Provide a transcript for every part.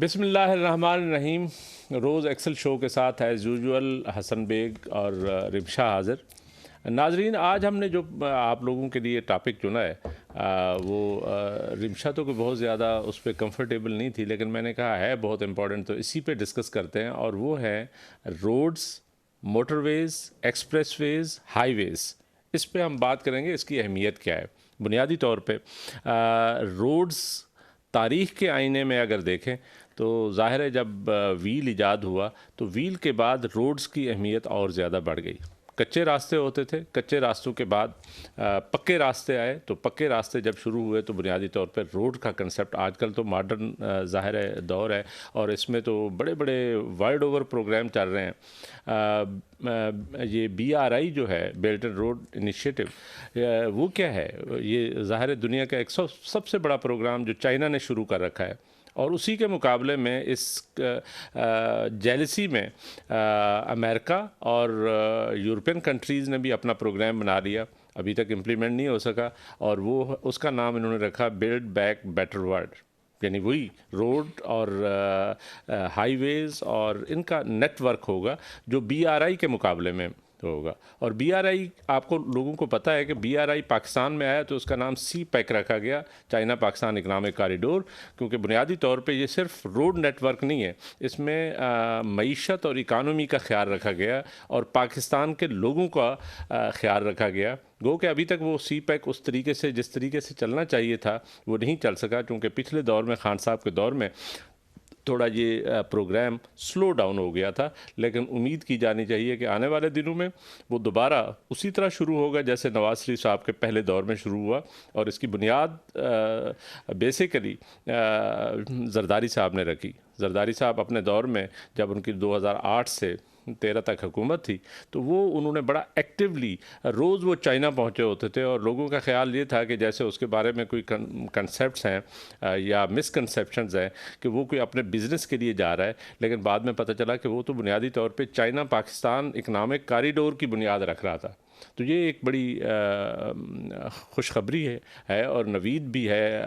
بسم اللہ الرحمن الرحیم۔ روز ایکسل شو کے ساتھ ایز یوزول حسن بیگ اور رمشا حاضر۔ ناظرین، آج ہم نے جو آپ لوگوں کے لیے ٹاپک چنا ہے وہ رمشا تو کوئی بہت زیادہ اس پہ کمفرٹیبل نہیں تھی، لیکن میں نے کہا ہے بہت امپورٹنٹ، تو اسی پہ ڈسکس کرتے ہیں، اور وہ ہے روڈز، موٹر ویز، ایکسپریس ویز، ہائی ویز۔ اس پہ ہم بات کریں گے، اس کی اہمیت کیا ہے۔ بنیادی طور پہ روڈز تاریخ کے آئینے میں اگر دیکھیں تو ظاہر ہے جب ویل ایجاد ہوا تو ویل کے بعد روڈز کی اہمیت اور زیادہ بڑھ گئی۔ کچے راستے ہوتے تھے، کچے راستوں کے بعد پکے راستے آئے، تو پکے راستے جب شروع ہوئے تو بنیادی طور پہ روڈ کا کنسیپٹ، آج کل تو ماڈرن ظاہر ہے دور ہے، اور اس میں تو بڑے بڑے ورلڈ اوور پروگرام چل رہے ہیں۔ یہ BRI جو ہے، بیلٹ اینڈ روڈ انیشیٹو، وہ کیا ہے؟ یہ ظاہر ہے دنیا کا ایک سب سے بڑا پروگرام جو چائنا نے شروع کر رکھا ہے، اور اسی کے مقابلے میں اس جیلسی میں امریکہ اور یورپین کنٹریز نے بھی اپنا پروگرام بنا لیا، ابھی تک امپلیمنٹ نہیں ہو سکا، اور وہ اس کا نام انہوں نے رکھا بلڈ بیک بیٹر ورلڈ، یعنی وہی روڈ اور ہائی ویز اور ان کا نیٹ ورک ہوگا جو BRI کے مقابلے میں ہوگا۔ اور BRI، آپ کو لوگوں کو پتہ ہے کہ BRI پاکستان میں آیا تو اس کا نام CPEC رکھا گیا، چائنا پاکستان اکنامک کاریڈور، کیونکہ بنیادی طور پہ یہ صرف روڈ نیٹ ورک نہیں ہے، اس میں معیشت اور اکانومی کا خیال رکھا گیا اور پاکستان کے لوگوں کا خیال رکھا گیا۔ گو کہ ابھی تک وہ CPEC اس طریقے سے جس طریقے سے چلنا چاہیے تھا وہ نہیں چل سکا، کیونکہ پچھلے دور میں خان صاحب کے دور میں تھوڑا یہ پروگرام سلو ڈاؤن ہو گیا تھا، لیکن امید کی جانی چاہیے کہ آنے والے دنوں میں وہ دوبارہ اسی طرح شروع ہوگا جیسے نواز شریف صاحب کے پہلے دور میں شروع ہوا، اور اس کی بنیاد بیسیکلی زرداری صاحب نے رکھی۔ زرداری صاحب اپنے دور میں جب ان کی 2008 سے 13 تک حکومت تھی تو وہ انہوں نے بڑا ایکٹیولی، روز وہ چائنا پہنچے ہوتے تھے، اور لوگوں کا خیال یہ تھا کہ جیسے اس کے بارے میں کوئی کنسیپٹس ہیں یا مسکنسیپشنز ہیں کہ وہ کوئی اپنے بزنس کے لیے جا رہا ہے، لیکن بعد میں پتہ چلا کہ وہ تو بنیادی طور پہ چائنا پاکستان اکنامک کاریڈور کی بنیاد رکھ رہا تھا۔ تو یہ ایک بڑی خوشخبری ہے اور نوید بھی ہے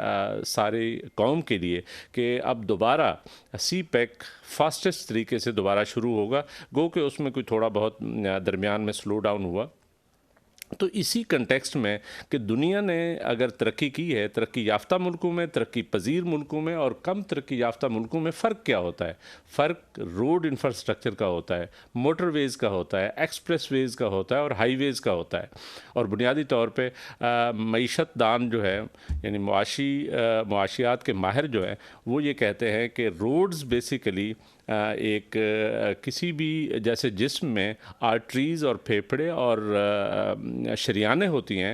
سارے قوم کے لیے کہ اب دوبارہ CPEC فاسٹسٹ طریقے سے دوبارہ شروع ہوگا، گو کہ اس میں کوئی تھوڑا بہت درمیان میں سلو ڈاؤن ہوا۔ تو اسی کنٹیکسٹ میں کہ دنیا نے اگر ترقی کی ہے، ترقی یافتہ ملکوں میں، ترقی پذیر ملکوں میں اور کم ترقی یافتہ ملکوں میں فرق کیا ہوتا ہے؟ فرق روڈ انفراسٹرکچر کا ہوتا ہے، موٹر ویز کا ہوتا ہے، ایکسپریس ویز کا ہوتا ہے اور ہائی ویز کا ہوتا ہے۔ اور بنیادی طور پہ معیشت دان جو ہے، یعنی معاشیات کے ماہر جو ہیں، وہ یہ کہتے ہیں کہ روڈز بیسیکلی ایک کسی بھی جیسے جسم میں آرٹریز اور پھیپھڑے اور شریانیں ہوتی ہیں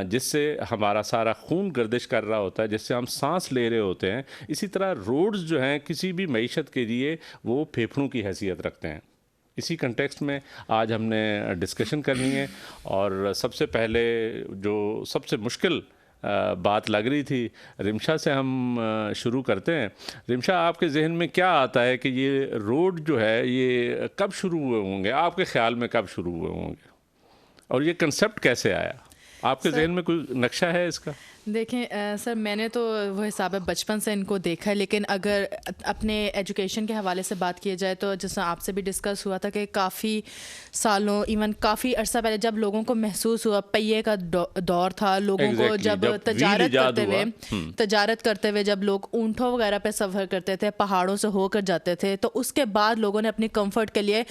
جس سے ہمارا سارا خون گردش کر رہا ہوتا ہے، جس سے ہم سانس لے رہے ہوتے ہیں، اسی طرح روڈز جو ہیں کسی بھی معیشت کے لیے وہ پھیپھڑوں کی حیثیت رکھتے ہیں۔ اسی کنٹیکسٹ میں آج ہم نے ڈسکشن کرنی ہے، اور سب سے پہلے جو سب سے مشکل بات لگ رہی تھی، رمشا سے ہم شروع کرتے ہیں۔ رمشا، آپ کے ذہن میں کیا آتا ہے کہ یہ روڈ جو ہے یہ کب شروع ہوئے ہوں گے؟ آپ کے خیال میں کب شروع ہوئے ہوں گے، اور یہ کنسیپٹ کیسے آیا؟ آپ کے ذہن میں کوئی نقشہ ہے اس کا؟ دیکھیں سر، میں نے تو وہ حساب ہے بچپن سے ان کو دیکھا ہے، لیکن اگر اپنے ایجوکیشن کے حوالے سے بات کیا جائے تو جیسا آپ سے بھی ڈسکس ہوا تھا کہ کافی سالوں، ایون کافی عرصہ پہلے جب لوگوں کو محسوس ہوا، پہیے کا دور تھا، لوگوں کو جب تجارت کرتے ہوئے جب لوگ اونٹوں وغیرہ پہ سفر کرتے تھے، پہاڑوں سے ہو کر جاتے تھے، تو اس کے بعد لوگوں نے اپنی کمفرٹ کے لیے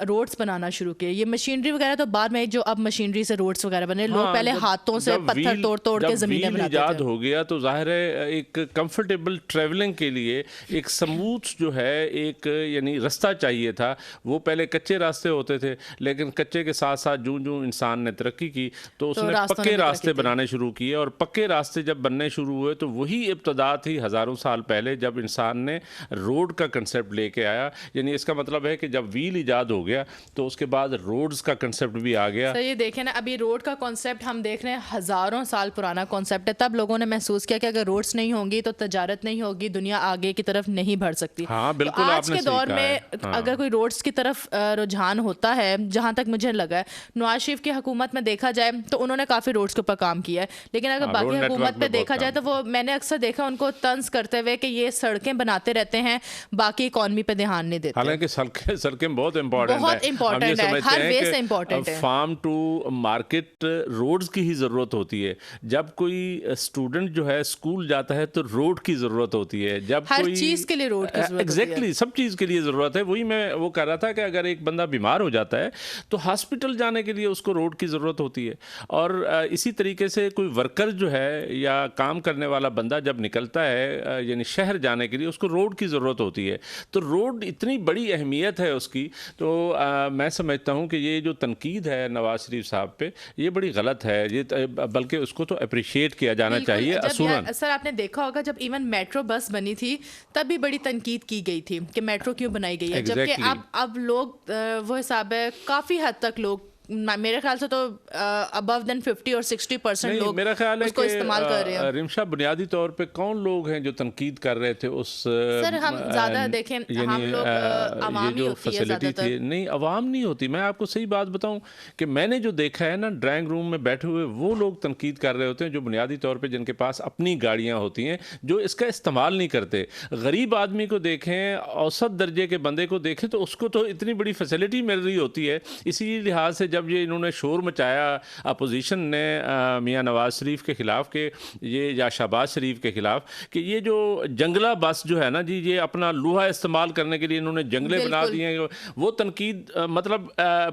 روڈز بنانا شروع کیے۔ یہ مشینری وغیرہ تو بعد میں، جو اب مشینری سے روڈز وغیرہ بنے، لوگ پہلے ہاتھوں سے پتھر توڑ کے زمینیں بناتے تھے۔ ایجاد ہو گیا تو ظاہر ہے ایک کمفرٹیبل ٹریولنگ کے لیے ایک سموتھ جو ہے ایک یعنی رستہ چاہیے تھا۔ وہ پہلے کچے راستے ہوتے تھے، لیکن کچے کے ساتھ ساتھ جوں انسان نے ترقی کی تو اس نے پکے راستے بنانے شروع کیے، اور پکے راستے جب بننے شروع ہوئے تو وہی ابتدا تھی ہزاروں سال پہلے جب انسان نے روڈ کا کنسیپٹ لے کے آیا۔ یعنی اس کا مطلب ہے کہ جب ویل ایجاد ہو گیا تو اس کے بعد روڈز کا کنسیپٹ بھی آ گیا۔ سر یہ دیکھیں نا، ابھی روڈ کا کانسیپٹ ہم دیکھ رہے ہیں ہزاروں سال پرانا کانسیپٹ ہے، تب لوگوں نے محسوس کیا کہ اگر روڈس نہیں ہوں گی تو تجارت نہیں ہوگی, دنیا آگے کی طرف نہیں بڑھ سکتی. ہاں بالکل, آج کے دور میں اگر کوئی روڈس کی طرف رجحان ہوتا ہے, جہاں تک مجھے لگا ہے نواز شریف کی حکومت میں دیکھا جائے تو انہوں نے کافی روڈس کے اوپر کام کیا ہے, لیکن اگر باقی حکومت پہ دیکھا جائے تو وہ میں نے اکثر دیکھا ان کو طنز کرتے ہوئے کہ یہ سڑکیں بناتے رہتے ہیں, باقی اکانومی پہ دھیان نہیں دیتے. حالانکہ سڑکیں بہت امپورٹنٹ ہے, ہر وے سے امپورٹنٹ ہے. فارم ٹو مارکیٹ روڈز کی ہی ضرورت ہوتی ہے. جب کوئی اسٹوڈنٹ جو ہے اسکول جاتا ہے تو روڈ کی ضرورت ہوتی ہے, جب ہر کوئی چیز کے لیے روڈ کی ضرورت ہوتی ہے. ایگزیکٹلی سب چیز کے لیے ضرورت ہے. وہی میں وہ کہہ رہا تھا کہ اگر ایک بندہ بیمار ہو جاتا ہے تو ہاسپٹل جانے کے لیے اس کو روڈ کی ضرورت ہوتی ہے, اور اسی طریقے سے کوئی ورکر جو ہے یا کام کرنے والا بندہ جب نکلتا ہے یعنی شہر جانے کے لیے اس کو روڈ کی ضرورت ہوتی ہے. تو روڈ اتنی بڑی اہمیت ہے اس کی, تو میں سمجھتا ہوں کہ یہ جو تنقید ہے نواز شریف صاحب پہ یہ بڑی غلط ہے, یہ بلکہ اس کو تو اپریشیٹ کیا جانا چاہیے اصولاً. سر آپ نے دیکھا ہوگا جب ایون میٹرو بس بنی تھی تب بھی بڑی تنقید کی گئی تھی کہ میٹرو کیوں بنائی گئی ہے, جبکہ اب لوگ وہ حساب ہے کافی حد تک لوگ میرے خیال سے تو ابو دین 50 اور 60% لوگ میرا خیال ہے اس کو استعمال کر رہے ہیں. رمشا بنیادی طور پہ کون لوگ ہیں جو تنقید کر رہے تھے اس سر ہم زیادہ دیکھیں ہم لوگ عوام ہی ہوتی ہے زیادہ تر. نہیں عوام نہیں ہوتی. میں آپ کو صحیح بات بتاؤں کہ میں نے جو دیکھا ہے نا ڈرائنگ روم میں بیٹھے ہوئے وہ لوگ تنقید کر رہے ہوتے ہیں جو بنیادی طور پہ جن کے پاس اپنی گاڑیاں ہوتی ہیں جو اس کا استعمال نہیں کرتے. غریب آدمی کو دیکھیں, اوسط درجے کے بندے کو دیکھیں تو اس کو تو اتنی بڑی فیسلٹی مل رہی ہوتی ہے. اسی لحاظ سے جب یہ انہوں نے شور مچایا اپوزیشن نے میاں نواز شریف کے خلاف کہ یہ یا شہباز شریف کے خلاف کہ یہ جو جنگلہ بس جو ہے نا جی یہ اپنا لوہا استعمال کرنے کے لیے انہوں نے جنگلے بنا دیے ہیں, وہ تنقید مطلب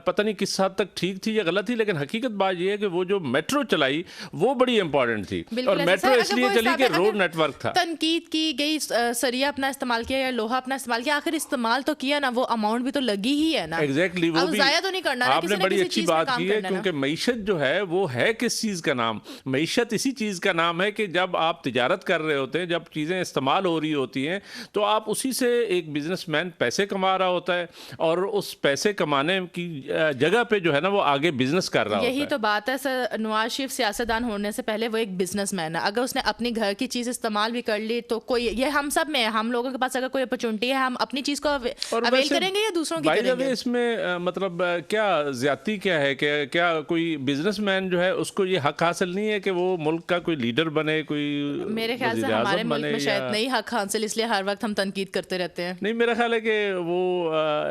پتہ نہیں کس حد تک ٹھیک تھی یا غلط تھی, لیکن حقیقت بات یہ ہے کہ وہ جو میٹرو چلائی وہ بڑی امپورٹنٹ تھی, اور میٹرو اس لیے چلی کہ روڈ نیٹ ورک تھا. تنقید کی گئی سریا اپنا استعمال کیا یا لوہا اپنا استعمال کیا, آخر استعمال تو کیا نا, وہ اماؤنٹ بھی تو لگی ہی ہے نا. ایگزیکٹلی وہ بھی ضائع تو نہیں کرنا. آپ نے بڑی اچھی بات کی ہے, کیونکہ معیشت جو ہے وہ ہے کس چیز کا نام, معیشت اسی چیز کا نام ہے کہ جب آپ تجارت کر رہے ہوتے ہیں, جب چیزیں استعمال ہو رہی ہوتی ہیں تو آپ اسی سے ایک بزنس مین پیسے کما رہا ہوتا ہے, اور اس پیسے کمانے کی جگہ پہ جو ہے نا وہ آگے بزنس کر رہا ہوتا ہے. یہی تو بات ہے سر, نواز شریف سیاستدان ہونے سے پہلے وہ ایک بزنس مین ہے. اگر اس نے اپنی گھر کی چیز استعمال بھی کر لی تو کوئی, یہ ہم سب میں ہم لوگوں کے پاس اگر کوئی اپرچونٹی ہے ہم اپنی چیز کو اویل کریں گے یا دوسروں کی کریں گے. اس میں مطلب کیا زیادتی کیا ہے کہ کیا کوئی بزنس مین جو ہے اس کو یہ حق حاصل نہیں ہے کہ وہ ملک کا کوئی لیڈر بنے, کوئی میرے خیال سے ہمارے ملک میں شاید نہیں حق حاصل, اس لیے ہر وقت ہم تنقید کرتے رہتے ہیں. نہیں میرا خیال ہے کہ وہ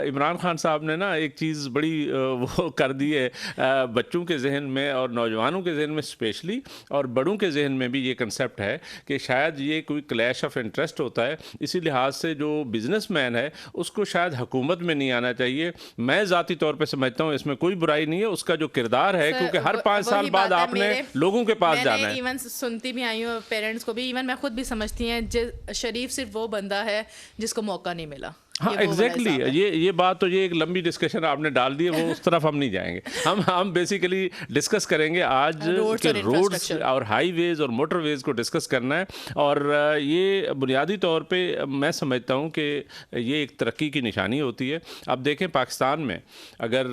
عمران خان صاحب نے نا ایک چیز بڑی وہ کر دی ہے بچوں کے ذہن میں اور نوجوانوں کے ذہن میں اسپیشلی, اور بڑوں کے ذہن میں بھی یہ کنسیپٹ ہے کہ شاید یہ کوئی کلیش آف انٹرسٹ ہوتا ہے. اسی لحاظ سے جو بزنس مین ہے اس کو شاید حکومت میں نہیں آنا چاہیے. میں ذاتی طور پہ سمجھتا ہوں اس میں کوئی برائی نہیں ہے, اس کا جو کردار ہے کیونکہ ہر 5 سال بعد آپ نے لوگوں کے پاس جانا ہے. ایون سنتی بھی آئی ہوں پیرنٹس کو بھی, ایون میں خود بھی سمجھتی ہیں شریف صرف وہ بندہ ہے جس کو موقع نہیں ملا. ہاں ایگزیکٹلی یہ بات تو یہ ایک لمبی ڈسکشن آپ نے ڈال دی ہے, وہ اس طرف ہم نہیں جائیں گے. ہم بیسیکلی ڈسکس کریں گے آج کہ روڈز اور ہائی ویز اور موٹر ویز کو ڈسکس کرنا ہے, اور یہ بنیادی طور پہ میں سمجھتا ہوں کہ یہ ایک ترقی کی نشانی ہوتی ہے. اب دیکھیں پاکستان میں اگر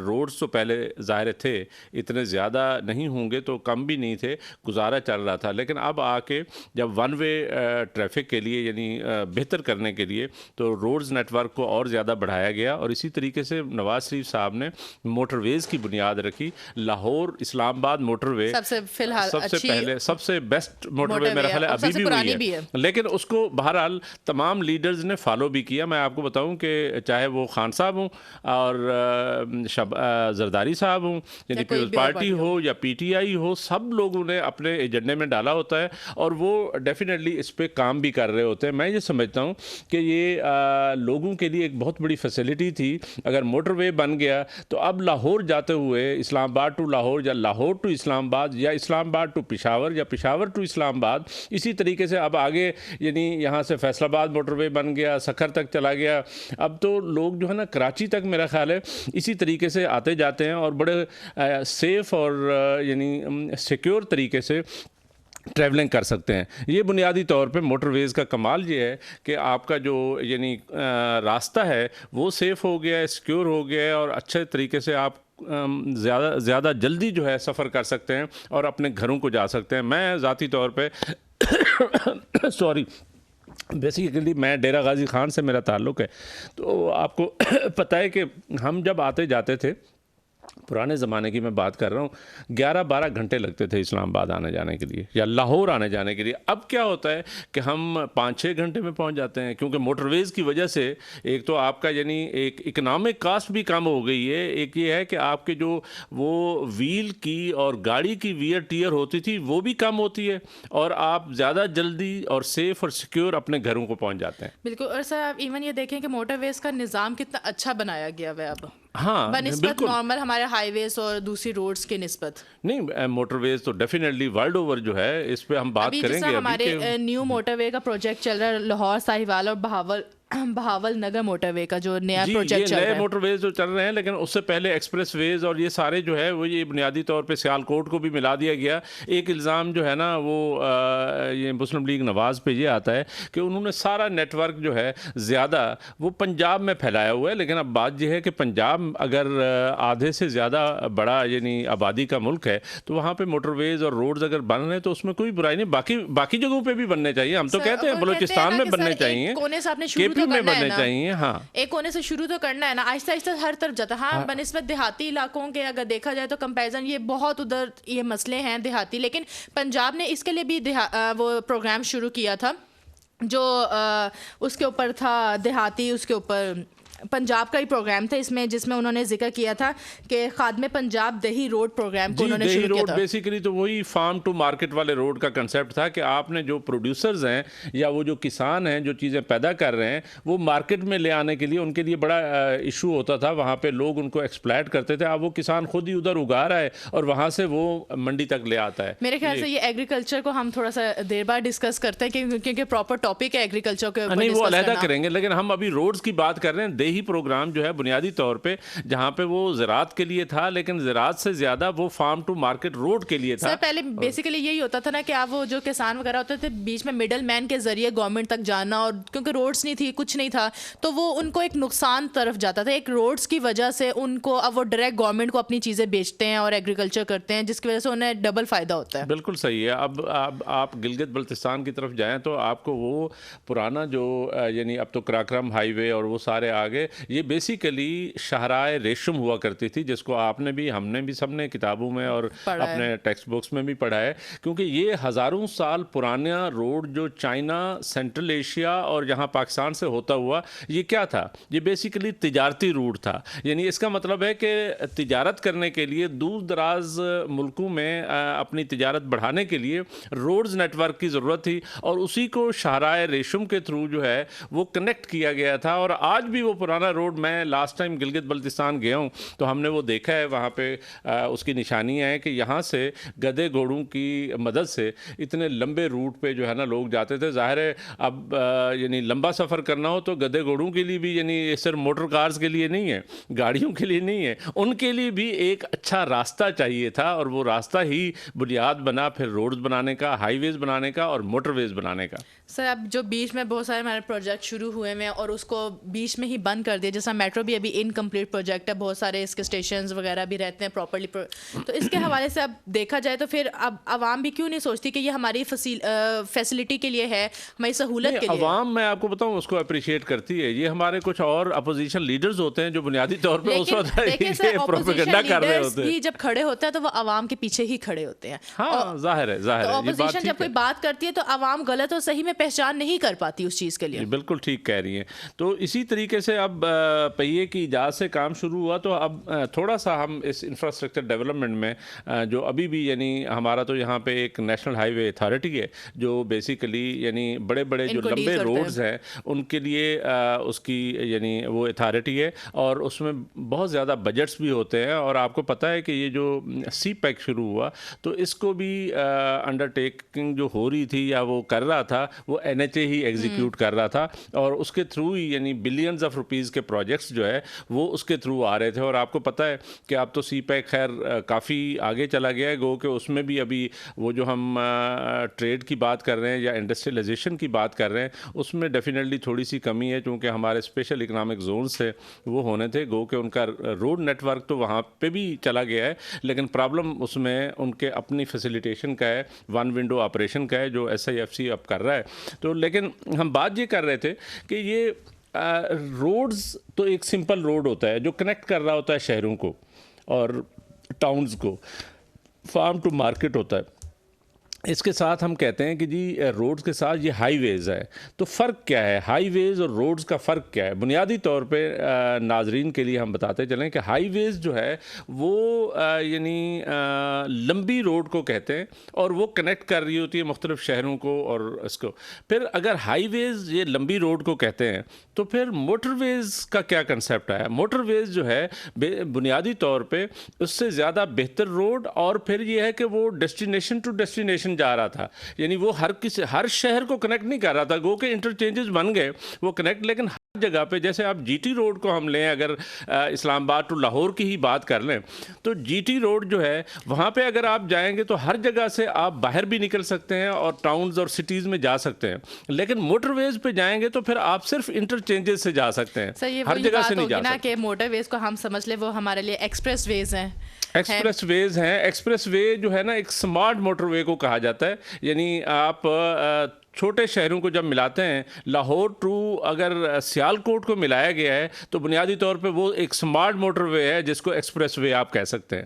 روڈز تو پہلے ظاہر تھے اتنے زیادہ نہیں ہوں گے تو کم بھی نہیں تھے, گزارا چل رہا تھا, لیکن اب آ کے جب ون وے ٹریفک کے لیے یعنی بہتر کرنے کے لیے تو روڈز نیٹ ورک کو اور زیادہ بڑھایا گیا, اور اسی طریقے سے نواز شریف صاحب نے موٹر ویز کی بنیاد رکھی. لاہور اسلام آباد موٹر وے سب سے پہلے سب سے بیسٹ موٹر وے میرا خیال ہے ابھی بھی ہے, لیکن اس کو بہرحال تمام لیڈرز نے فالو بھی کیا. میں آپ کو بتاؤں کہ چاہے وہ خان صاحب ہوں اور زرداری صاحب ہوں, یعنی پیپلز پارٹی ہو یا پی ٹی آئی ہو, سب لوگوں نے اپنے ایجنڈے میں ڈالا ہوتا ہے اور وہ ڈیفینیٹلی اس پہ کام بھی کر رہے ہوتے ہیں. میں یہ سمجھتا ہوں کہ یہ لوگوں کے لیے ایک بہت بڑی فیسلٹی تھی. اگر موٹر وے بن گیا تو اب لاہور جاتے ہوئے اسلام آباد ٹو لاہور یا لاہور ٹو اسلام آباد یا اسلام آباد ٹو پشاور یا پشاور ٹو اسلام آباد, اسی طریقے سے اب آگے یعنی یہاں سے فیصل آباد موٹر وے بن گیا, سکھر تک چلا گیا. اب تو لوگ جو ہے نا کراچی تک میرا خیال ہے اسی طریقے سے آتے جاتے ہیں اور بڑے سیف اور یعنی سیکیور طریقے سے ٹریولنگ کر سکتے ہیں. یہ بنیادی طور پہ موٹر ویز کا کمال یہ ہے کہ آپ کا جو یعنی راستہ ہے وہ سیف ہو گیا ہے, سیکیور ہو گیا ہے, اور اچھے طریقے سے آپ زیادہ جلدی جو ہے سفر کر سکتے ہیں اور اپنے گھروں کو جا سکتے ہیں. میں ذاتی طور پہ سوری بیسیکلی میں ڈیرہ غازی خان سے میرا تعلق ہے, تو آپ کو پتہ ہے کہ ہم جب آتے جاتے تھے, پرانے زمانے کی میں بات کر رہا ہوں, 11-12 گھنٹے لگتے تھے اسلام آباد آنے جانے کے لیے یا لاہور آنے جانے کے لیے. اب کیا ہوتا ہے کہ ہم 5-6 گھنٹے میں پہنچ جاتے ہیں, کیونکہ موٹر ویز کی وجہ سے ایک تو آپ کا یعنی ایک اکنامک کاسٹ بھی کم ہو گئی ہے. ایک یہ ہے کہ آپ کے جو وہ ویل کی اور گاڑی کی ویئر ٹیئر ہوتی تھی وہ بھی کم ہوتی ہے, اور آپ زیادہ جلدی اور سیف اور سیکیور اپنے گھروں کو پہنچ جاتے ہیں. بالکل. اور سر آپ ایون یہ دیکھیں کہ موٹر ویز کا نظام کتنا اچھا بنایا گیا ہے اب, ہاں بنسبت نارمل ہمارے ہائی ویز اور دوسری روڈز کے نسبت. نہیں, موٹر ویز تو ڈیفینیٹلی ورلڈ اوور جو ہے اس پہ ہم بات کریں گے. ہمارے نیو موٹر وے کا پروجیکٹ چل رہا ہے لاہور ساہیوال اور بہاول نگر موٹر وے کا جو نیا پروجیکٹ چل رہا ہے. نئے موٹر ویز جو چل رہے ہیں, لیکن اس سے پہلے ایکسپریس ویز اور یہ سارے جو ہے وہ یہ بنیادی طور پہ سیالکوٹ کو بھی ملا دیا گیا. ایک الزام جو ہے نا وہ یہ مسلم لیگ نواز پہ یہ آتا ہے کہ انہوں نے سارا نیٹ ورک جو ہے زیادہ وہ پنجاب میں پھیلایا ہوا ہے. لیکن اب بات یہ ہے کہ پنجاب اگر آدھے سے زیادہ بڑا یعنی آبادی کا ملک ہے, تو وہاں پہ موٹر ویز اور روڈز اگر بن رہے ہیں تو اس میں کوئی برائی نہیں. باقی جگہوں پہ بھی بننے چاہیے. ہم تو کہتے ہیں بلوچستان میں بننے چاہیے, میں بننے چاہیے. ہاں, ایک کونے سے شروع تو کرنا ہے نا, آہستہ آہستہ ہر طرف جاتا ہے. ہاں, بنسبت دیہاتی علاقوں کے اگر دیکھا جائے تو کمپیریزن یہ بہت ادھر یہ مسئلے ہیں دیہاتی, لیکن پنجاب نے اس کے لیے بھی وہ پروگرام شروع کیا تھا جو اس کے اوپر تھا دیہاتی, اس کے اوپر پنجاب کا ہی پروگرام تھا اس میں, جس میں انہوں نے ذکر کیا تھا کہ خادم پنجاب دیہی روڈ پروگرام کو انہوں نے شروع کیا تھا. بیسیکلی تو وہی فارم ٹو مارکیٹ والے روڈ کا کنسیپٹ تھا کہ آپ نے جو پروڈیوسرز ہیں یا وہ جو کسان ہیں جو چیزیں پیدا کر رہے ہیں وہ مارکیٹ میں لے آنے کے لیے ان کے لیے بڑا ایشو ہوتا تھا. وہاں پہ لوگ ان کو ایکسپلائٹ کرتے تھے. اب وہ کسان خود ہی ادھر اگا رہا ہے اور وہاں سے وہ منڈی تک لے آتا ہے. میرے خیال سے یہ ایگریکلچر کو ہم تھوڑا سا دیر بعد ڈسکس کرتے ہیں کیونکہ پراپر ٹاپک ہے ایگریکلچر کے اوپر. نہیں, وہ علیحدہ کریں گے, لیکن ہم ابھی روڈز کی بات کر رہے ہیں. دیہی پروگرام جو ہے بنیادی طور پہ جہاں پہ وہ زراعت کے لیے تھا, لیکن زراعت سے زیادہ وہ فارم ٹو مارکیٹ روڈ کے لیے تھا. سر پہلے بیسیکلی یہی ہوتا تھا نا کہ آپ وہ جو کسان وغیرہ ہوتے تھے بیچ میں مڈل مین کے ذریعے گورنمنٹ تک جانا, اور کیونکہ روڈز نہیں تھی کچھ نہیں تھا تو وہ ان کو ایک نقصان طرف جاتا تھا. ایک روڈز کی وجہ سے ان کو اب وہ ڈائریکٹ گورنمنٹ کو اپنی چیزیں بیچتے ہیں اور ایگریکلچر کرتے ہیں, جس کی وجہ سے انہیں ڈبل فائدہ ہوتا ہے. بالکل صحیح ہے. اب آپ گلگت بلتستان کی طرف جائیں تو آپ کو وہ پرانا جو یعنی اب تو کراکرم ہائی وے اور وہ سارے آگے, یہ بیسیکلی شاہراہ ریشم ہوا کرتی تھی, جس کو آپ نے بھی, ہم نے بھی, سب نے کتابوں میں اور اپنے ٹیکسٹ بکس میں بھی پڑھا ہے. کیونکہ یہ ہزاروں سال پرانا روڈ جو چائنا, سینٹرل ایشیا اور یہاں پاکستان سے ہوتا ہوا, یہ کیا تھا, یہ بیسیکلی تجارتی روٹ تھا. یعنی اس کا مطلب ہے کہ تجارت کرنے کے لیے دور دراز ملکوں میں اپنی تجارت بڑھانے کے لیے روڈز نیٹ ورک کی ضرورت تھی, اور اسی کو شاہراہ ریشم کے تھرو جو ہے وہ کنیکٹ کیا گیا تھا. اور آج بھی وہ پرانا روڈ, میں لاسٹ ٹائم گلگت بلتستان گیا ہوں تو ہم نے وہ دیکھا ہے, وہاں پہ اس کی نشانیاں ہیں کہ یہاں سے گدے گھوڑوں کی مدد سے اتنے لمبے روٹ پہ جو ہے نا لوگ جاتے تھے. ظاہر ہے اب یعنی لمبا سفر کرنا ہو تو گدے گھوڑوں کے لیے بھی, یعنی صرف موٹر کارز کے لیے نہیں ہے, گاڑیوں کے لیے نہیں ہے, ان کے لیے بھی ایک اچھا راستہ چاہیے تھا, اور وہ راستہ ہی بنیاد بنا پھر روڈز بنانے کا, ہائی ویز بنانے کا اور موٹر ویز بنانے کا. سر اب جو بیچ میں بہت سارے ہمارے پروجیکٹ شروع ہوئے ہیں اور اس کو بیچ میں ہی بند کر دیا, جیسا میٹرو بھی ابھی انکمپلیٹ پروجیکٹ ہے, بہت سارے اس کے اسٹیشنز وغیرہ بھی رہتے ہیں پراپرلی, تو اس کے حوالے سے اب دیکھا جائے تو پھر اب عوام بھی کیوں نہیں سوچتی کہ یہ ہماری فیسلٹی کے لیے ہے, ہماری سہولت کے لیے. عوام میں آپ کو بتاؤں اس کو اپریشیٹ کرتی ہے. یہ ہمارے کچھ اور اپوزیشن لیڈرز ہوتے ہیں جو بنیادی طور پہ اس وقت پروپیگنڈا کر رہے ہوتے ہیں. جب کھڑے ہوتے ہیں تو وہ عوام کے پیچھے ہی کھڑے ہوتے ہیں. ہاں ظاہر ہے, ظاہر ہے. اپوزیشن جب کوئی بات کرتی ہے تو عوام غلط اور صحیح میں پہچان نہیں کر پاتی اس چیز کے لیے. بالکل ٹھیک کہہ رہی ہیں. تو اسی طریقے سے اب پہیے کی ایجاد سے کام شروع ہوا, تو اب تھوڑا سا ہم اس انفراسٹرکچر ڈیولپمنٹ میں جو ابھی بھی یعنی ہمارا تو یہاں پہ ایک نیشنل ہائی وے اتھارٹی ہے جو بیسیکلی یعنی بڑے بڑے جو لمبے روڈز ہیں ان کے لیے اس کی یعنی وہ اتھارٹی ہے, اور اس میں بہت زیادہ بجٹس بھی ہوتے ہیں. اور آپ کو پتہ ہے کہ یہ جو سی پیک شروع ہوا تو اس کو بھی انڈر ٹیکنگ جو ہو رہی تھی یا وہ کر رہا تھا وہ NHA ہی ایگزیکیوٹ کر رہا تھا, اور اس کے تھرو ہی یعنی بلینز آف روپیز روپیز کے پروجیکٹس جو ہے وہ اس کے تھرو آ رہے تھے. اور آپ کو پتہ ہے کہ اب تو سی پیک خیر کافی آگے چلا گیا ہے, گو کہ اس میں بھی ابھی وہ جو ہم ٹریڈ کی بات کر رہے ہیں یا انڈسٹریلائزیشن کی بات کر رہے ہیں اس میں ڈیفینیٹلی تھوڑی سی کمی ہے, چونکہ ہمارے اسپیشل اکنامک زونس سے وہ ہونے تھے, گو کہ ان کا روڈ نیٹ ورک تو وہاں پہ بھی چلا گیا ہے, لیکن پرابلم اس میں ان کے اپنی فیسیلیٹیشن کا ہے, ون ونڈو آپریشن کا ہے جو SIFC اب کر رہا ہے. تو لیکن ہم بات یہ کر رہے تھے کہ یہ روڈز تو ایک سمپل روڈ ہوتا ہے جو کنیکٹ کر رہا ہوتا ہے شہروں کو اور ٹاؤنز کو, فارم ٹو مارکیٹ ہوتا ہے. اس کے ساتھ ہم کہتے ہیں کہ جی روڈز کے ساتھ یہ ہائی ویز ہے. تو فرق کیا ہے ہائی ویز اور روڈز کا فرق کیا ہے؟ بنیادی طور پہ ناظرین کے لیے ہم بتاتے چلیں کہ ہائی ویز جو ہے وہ یعنی لمبی روڈ کو کہتے ہیں اور وہ کنیکٹ کر رہی ہوتی ہے مختلف شہروں کو اور اس کو. پھر اگر ہائی ویز یہ لمبی روڈ کو کہتے ہیں تو پھر موٹر ویز کا کیا کنسیپٹ آیا؟ موٹر ویز جو ہے بنیادی طور پہ اس سے زیادہ بہتر روڈ, اور پھر یہ ہے کہ وہ ڈیسٹینیشن ٹو ڈیسٹینیشن جا رہا تھا, یعنی وہ ہر شہر کو کنیکٹ نہیں کر رہا تھا, گو کہ انٹرچینجز بن گئے وہ کنیکٹ, لیکن ہر جگہ پہ جیسے آپ GT روڈ کو ہم لیں, اگر اسلام آباد ٹو لاہور کی ہی بات کر لیں تو GT روڈ جو ہے وہاں پہ اگر آپ جائیں گے تو ہر جگہ سے آپ باہر بھی نکل سکتے ہیں اور ٹاؤنز اور سٹیز میں جا سکتے ہیں, لیکن موٹر ویز پہ جائیں گے تو پھر آپ صرف انٹرچینجز سے جا سکتے ہیں, ہر جگہ سے نہیں جا سکتے. کہ موٹر ویز کو ہم سمجھ لیں وہ ہمارے لیے ایکسپریس ویز ہیں, ایکسپریس ویز ہیں. ایکسپریس وے جو ہے نا ایک سمارٹ موٹر وے کو کہا جاتا ہے, یعنی آپ چھوٹے شہروں کو جب ملاتے ہیں, لاہور ٹو اگر سیالکوٹ کو ملایا گیا ہے تو بنیادی طور پہ وہ ایک سمارٹ موٹر وے ہے جس کو ایکسپریس وے آپ کہہ سکتے ہیں.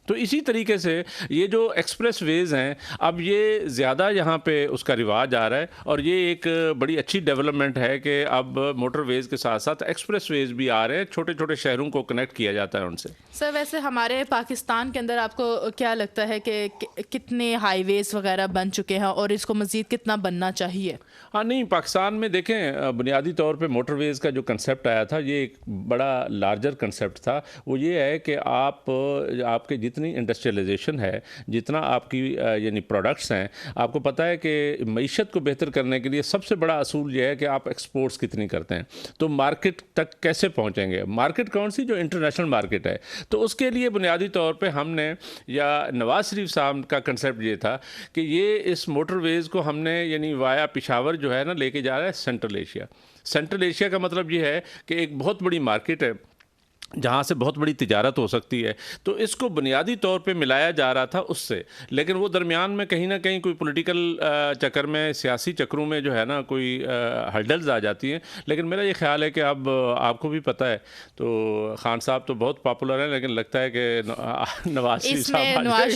تو اسی طریقے سے یہ جو ایکسپریس ویز ہیں اب یہ زیادہ یہاں پہ اس کا رواج آ رہا ہے, اور یہ ایک بڑی اچھی ڈیولپمنٹ ہے کہ اب موٹر ویز کے ساتھ ساتھ ایکسپریس ویز بھی آ رہے ہیں, چھوٹے چھوٹے شہروں کو کنیکٹ کیا جاتا ہے ان سے. سر ویسے ہمارے پاکستان کے اندر آپ کو کیا لگتا ہے کہ کتنے ہائی ویز وغیرہ بن چکے ہیں اور اس کو مزید کتنا بننا چاہیے؟ ہاں نہیں, پاکستان میں دیکھیں بنیادی طور پہ موٹر ویز کا جو کنسیپٹ آیا تھا یہ ایک بڑا لارجر کنسیپٹ تھا. وہ یہ ہے کہ آپ کے جتنی انڈسٹریلائزیشن ہے, جتنا آپ کی یعنی پروڈکٹس ہیں, آپ کو پتہ ہے کہ معیشت کو بہتر کرنے کے لیے سب سے بڑا اصول یہ ہے کہ آپ ایکسپورٹس کتنی کرتے ہیں, تو مارکیٹ تک کیسے پہنچیں گے. مارکیٹ کون سی؟ جو انٹرنیشنل مارکیٹ ہے. تو اس کے لیے بنیادی طور پہ ہم نے یا نواز شریف صاحب کا کنسیپٹ یہ تھا کہ یہ اس موٹر ویز کو ہم نے یعنی وایا پشاور جو ہے نا لے کے جا رہا ہے سینٹرل ایشیا. سینٹرل ایشیا کا مطلب یہ ہے کہ ایک بہت بڑی مارکیٹ ہے جہاں سے بہت بڑی تجارت ہو سکتی ہے, تو اس کو بنیادی طور پہ ملایا جا رہا تھا اس سے, لیکن وہ درمیان میں کہیں نہ کہیں کوئی پولیٹیکل چکر میں, سیاسی چکروں میں جو ہے نا کوئی ہرڈلز آ جاتی ہیں. لیکن میرا یہ خیال ہے کہ اب آپ کو بھی پتہ ہے تو خان صاحب تو بہت پاپولر ہیں, لیکن لگتا ہے کہ نواز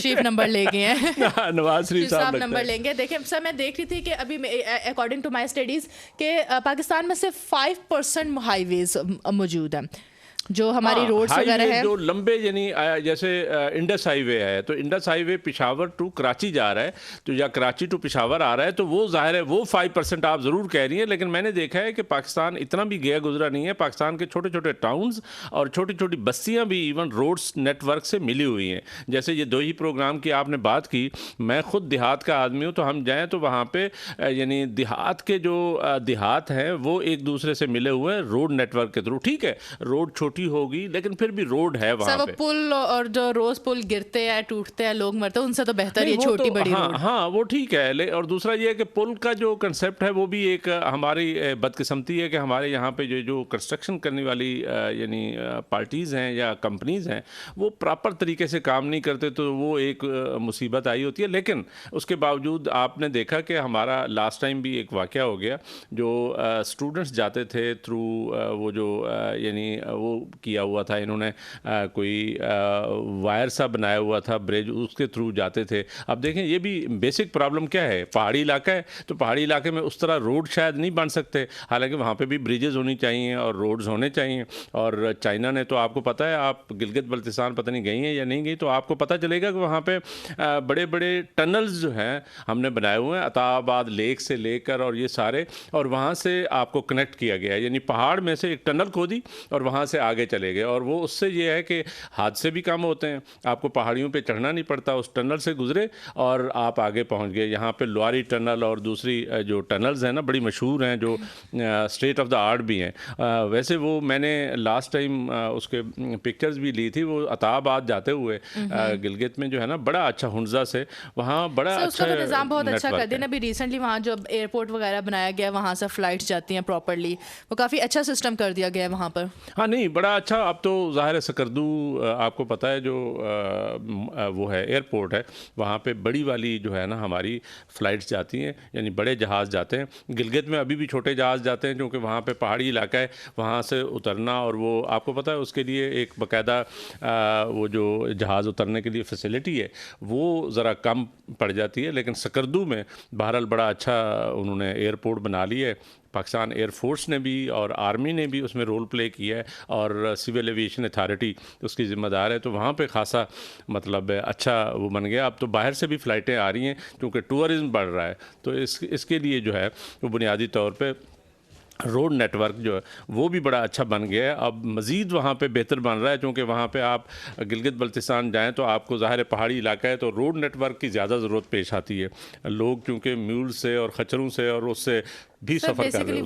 شریف نمبر لے گئے ہیں, نواز شریف صاحب نمبر لیں گے. دیکھیں سر میں دیکھ رہی تھی کہ ابھی اکارڈنگ ٹو مائی اسٹڈیز کہ پاکستان میں صرف 5% ہائی ویز موجود ہیں جو ہماری روڈز وغیرہ ہیں, جو لمبے یعنی جیسے انڈس ہائی وے ہے, تو Indus highway Peshawar to Karachi جا رہا ہے, تو یا کراچی ٹو پشاور آ رہا ہے, تو وہ ظاہر ہے وہ 5% آپ ضرور کہہ رہی ہیں, لیکن میں نے دیکھا ہے کہ پاکستان اتنا بھی گیا گزرا نہیں ہے. پاکستان کے چھوٹے چھوٹے ٹاؤنز اور چھوٹی چھوٹی بستیاں بھی ایون روڈز نیٹ ورک سے ملی ہوئی ہیں. جیسے یہ دوہی پروگرام کی آپ نے بات کی, میں خود دیہات کا آدمی ہوں, تو ہم جائیں تو وہاں پہ یعنی دیہات کے جو دیہات ہیں وہ ایک دوسرے سے ملے ہوئے ہیں روڈ نیٹ ورک کے تھرو. ٹھیک ہے روڈ چھوٹی ہوگی لیکن پھر بھی روڈ ہے وہاں پہ. پل اور جو روز پل گرتے ہیں ٹوٹتے ہیں لوگ مرتے ہیں, ان سے تو بہتر یہ چھوٹی بڑی روڈ. ہاں وہ ٹھیک ہے. اور دوسرا یہ ہے کہ پل کا جو کنسیپٹ ہے وہ بھی ایک ہماری بدقسمتی ہے کہ ہمارے یہاں پہ جو کنسٹرکشن کرنے والی یعنی پارٹیز ہیں یا کمپنیز ہیں وہ پراپر طریقے سے کام نہیں کرتے, تو وہ ایک مصیبت آئی ہوتی ہے. لیکن اس کے باوجود آپ نے دیکھا کہ ہمارا لاسٹ ٹائم بھی ایک واقعہ ہو گیا, جو اسٹوڈنٹس جاتے تھے تھرو وہ جو یعنی وہ کیا ہوا تھا انہوں نے کوئی وائر سا بنایا ہوا تھا برج, اس کے تھرو جاتے تھے. اب دیکھیں یہ بھی بیسک پرابلم کیا ہے, پہاڑی علاقہ ہے تو پہاڑی علاقے میں اس طرح روڈ شاید نہیں بن سکتے, حالانکہ وہاں پہ بھی بریجز ہونی چاہیے اور روڈز ہونے چاہیے. اور چائنا نے تو آپ کو پتہ ہے, آپ گلگت بلتستان پتہ نہیں گئی ہیں یا نہیں گئی, تو آپ کو پتہ چلے گا کہ وہاں پہ بڑے بڑے ٹنلز جو ہیں ہم نے بنائے ہوئے ہیں عطا آباد لیک سے لے کر, اور یہ سارے, اور وہاں سے آپ کو کنیکٹ کیا گیا ہے. یعنی پہاڑ میں سے ایک ٹنل کھودی اور وہاں سے آگے چلے گئے، اور وہ اس سے یہ ہے کہ حادثے بھی کم ہوتے ہیں، آپ کو پہاڑیوں پہ چڑھنا نہیں پڑتا، اس ٹنل سے گزرے اور آپ آگے پہنچ گئے۔ یہاں پہ لواری ٹنل اور دوسری جو ٹنلز ہیں نا بڑی مشہور ہیں، جو اسٹیٹ آف دا آرٹ بھی ہیں۔ ویسے وہ میں نے لاسٹ ٹائم اس کے پکچرز بھی لی تھی، وہ عطا آباد جاتے ہوئے گلگت میں جو ہے نا بڑا اچھا ہنزا سے وہاں بڑا اس کا اچھا تو نظام بہت اچھا کر دیا نا ہے۔ ابھی ریسنٹلی، وہاں جو ایئرپورٹ وغیرہ بنایا گیا وہاں سے فلائٹس جاتی ہیں پراپرلی، وہ کافی اچھا سسٹم کر دیا گیا ہے وہاں پر۔ ہاں نہیں بڑا اچھا، اب تو ظاہر ہے سکردو آپ کو پتہ ہے جو وہ ہے ایئرپورٹ ہے، وہاں پہ بڑی والی جو ہے نا ہماری فلائٹس جاتی ہیں، یعنی بڑے جہاز جاتے ہیں۔ گلگت میں ابھی بھی چھوٹے جہاز جاتے ہیں کیونکہ وہاں پہ پہاڑی علاقہ ہے، وہاں سے اترنا، اور وہ آپ کو پتہ ہے اس کے لیے ایک باقاعدہ وہ جو جہاز اترنے کے لیے فیسلٹی ہے وہ ذرا کم پڑ جاتی ہے، لیکن سکردو میں بہرحال بڑا اچھا انہوں نے ایئرپورٹ بنا لی ہے۔ پاکستان ایئر فورس نے بھی اور آرمی نے بھی اس میں رول پلے کیا ہے، اور سول ایویشن اتھارٹی اس کی ذمہ دار ہے، تو وہاں پہ خاصا مطلب اچھا وہ بن گیا۔ اب تو باہر سے بھی فلائٹیں آ رہی ہیں کیونکہ ٹورزم بڑھ رہا ہے، تو اس کے لیے جو ہے وہ بنیادی طور پہ روڈ نیٹ ورک جو ہے وہ بھی بڑا اچھا بن گیا ہے۔ اب مزید وہاں پہ بہتر بن رہا ہے کیونکہ وہاں پہ آپ گلگت بلتستان جائیں تو آپ کو ظاہر پہاڑی علاقہ ہے تو روڈ نیٹ ورک کی زیادہ ضرورت پیش آتی ہے۔ لوگ کیونکہ میول سے اور خچروں سے اور اس سے بھی سر سفر کر رہے بیسیکلی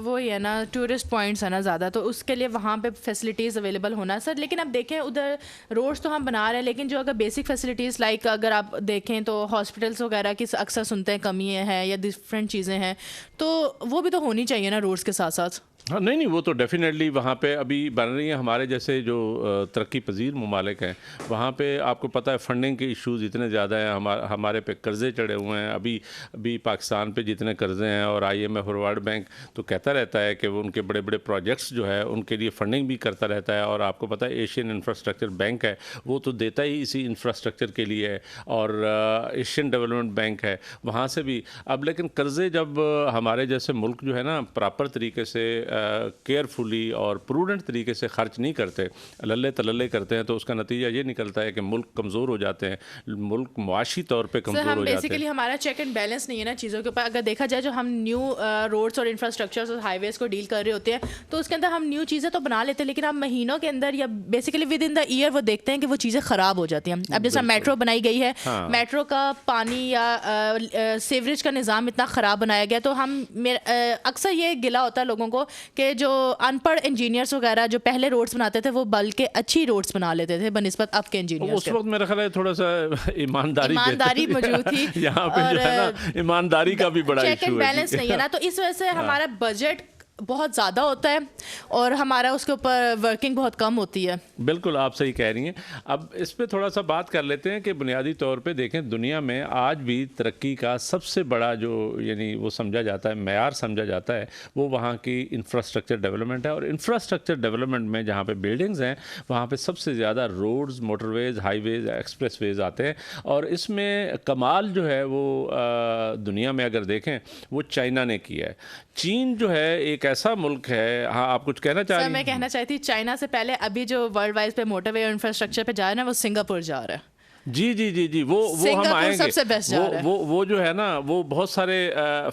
وہی ہے نا، ٹورسٹ پوائنٹس ہیں نا زیادہ، تو اس کے لیے وہاں پہ فیسلٹیز اویلیبل ہونا ہے سر۔ لیکن اب دیکھیں ادھر روڈس تو ہم بنا رہے ہیں، لیکن جو اگر بیسک فیسلٹیز لائک اگر آپ دیکھیں تو ہاسپٹلس وغیرہ کی اکثر سنتے ہیں کمی ہے یا ڈفرینٹ چیزیں ہیں، تو وہ بھی تو ہونی چاہیے نا روڈس کے ساتھ ساتھ۔ ہاں نہیں وہ تو ڈیفینیٹلی وہاں پہ ابھی بن رہی ہیں۔ ہمارے جیسے جو ترقی پذیر ممالک ہیں وہاں پہ آپ کو پتہ ہے فنڈنگ کے ایشوز اتنے زیادہ ہیں، ہمارے پہ قرضے چڑھے ہوئے ہیں۔ ابھی پاکستان پہ جتنے قرضے ہیں، اور IMF اور ورلڈ بینک تو کہتا رہتا ہے کہ وہ ان کے بڑے بڑے پروجیکٹس جو ہے ان کے لیے فنڈنگ بھی کرتا رہتا ہے، اور آپ کو پتہ ہے ایشین انفراسٹرکچر بینک ہے وہ تو دیتا ہی اسی انفراسٹرکچر کے لیے ہے، اور ایشین ڈیولپمنٹ بینک ہے وہاں سے بھی۔ اب لیکن قرضے جب ہمارے جیسے ملک جو ہے نا پراپر طریقے سے کیئرفلی اور پروڈنٹ طریقے سے خرچ نہیں کرتے، للے تللے کرتے ہیں، تو اس کا نتیجہ یہ نکلتا ہے کہ ملک کمزور ہو جاتے ہیں، ملک معاشی طور پہ کمزور ہو جاتے ہیں۔ بیسیکلی ہمارا چیک اینڈ بیلنس نہیں ہے نا چیزوں کے اوپر۔ اگر دیکھا جائے جو ہم نیو روڈس اور انفراسٹرکچر اور ہائی ویز کو ڈیل کر رہے ہوتے ہیں تو اس کے اندر ہم نیو چیزیں تو بنا لیتے ہیں، لیکن ہم مہینوں کے اندر یا basically within the year وہ دیکھتے ہیں کہ وہ چیزیں خراب ہو جاتی ہیں۔ اب جیسا میٹرو بنائی گئی ہے، میٹرو کا پانی یا سیوریج کا نظام اتنا خراب بنایا گیا، تو ہم اکثر یہ گلا ہوتا ہے لوگوں کو کہ جو ان پڑھ انجینئرس وغیرہ جو پہلے روڈس بناتے تھے وہ بلکہ اچھی روڈس بنا لیتے تھے بنسبت اب کے انجینئرس۔ اس وقت میرا خیال ہے تھوڑا سا ایمانداری موجود تھی، یہاں پہ جو ہے نا ایمانداری کا بھی بڑا چیک اینڈ ایشو ہے، بیلنس نہیں ہے نا، تو اس وجہ سے ہمارا بجٹ بہت زیادہ ہوتا ہے اور ہمارا اس کے اوپر ورکنگ بہت کم ہوتی ہے۔ بالکل آپ صحیح کہہ رہی ہیں۔ اب اس پہ تھوڑا سا بات کر لیتے ہیں کہ بنیادی طور پہ دیکھیں دنیا میں آج بھی ترقی کا سب سے بڑا جو یعنی وہ سمجھا جاتا ہے معیار سمجھا جاتا ہے وہ وہاں کی انفراسٹرکچر ڈیولپمنٹ ہے، اور انفراسٹرکچر ڈیولپمنٹ میں جہاں پہ بلڈنگز ہیں وہاں پہ سب سے زیادہ روڈز، موٹر ویز، ہائی ویز، ایکسپریس ویز آتے ہیں، اور اس میں کمال جو ہے وہ دنیا میں اگر دیکھیں وہ چائنا نے کیا ہے۔ چین جو ہے ایک ایسا ملک ہے، ہاں آپ کچھ کہنا چاہ رہی ہیں؟ میں کہنا چاہتی چائنا سے پہلے ابھی جو ورلڈ وائز پہ موٹر وے اور انفراسٹرکچر پہ جا رہا ہے نا وہ سنگاپور جا رہا ہے۔ جی وہ ہم آئیں گے، وہ جو ہے نا وہ بہت سارے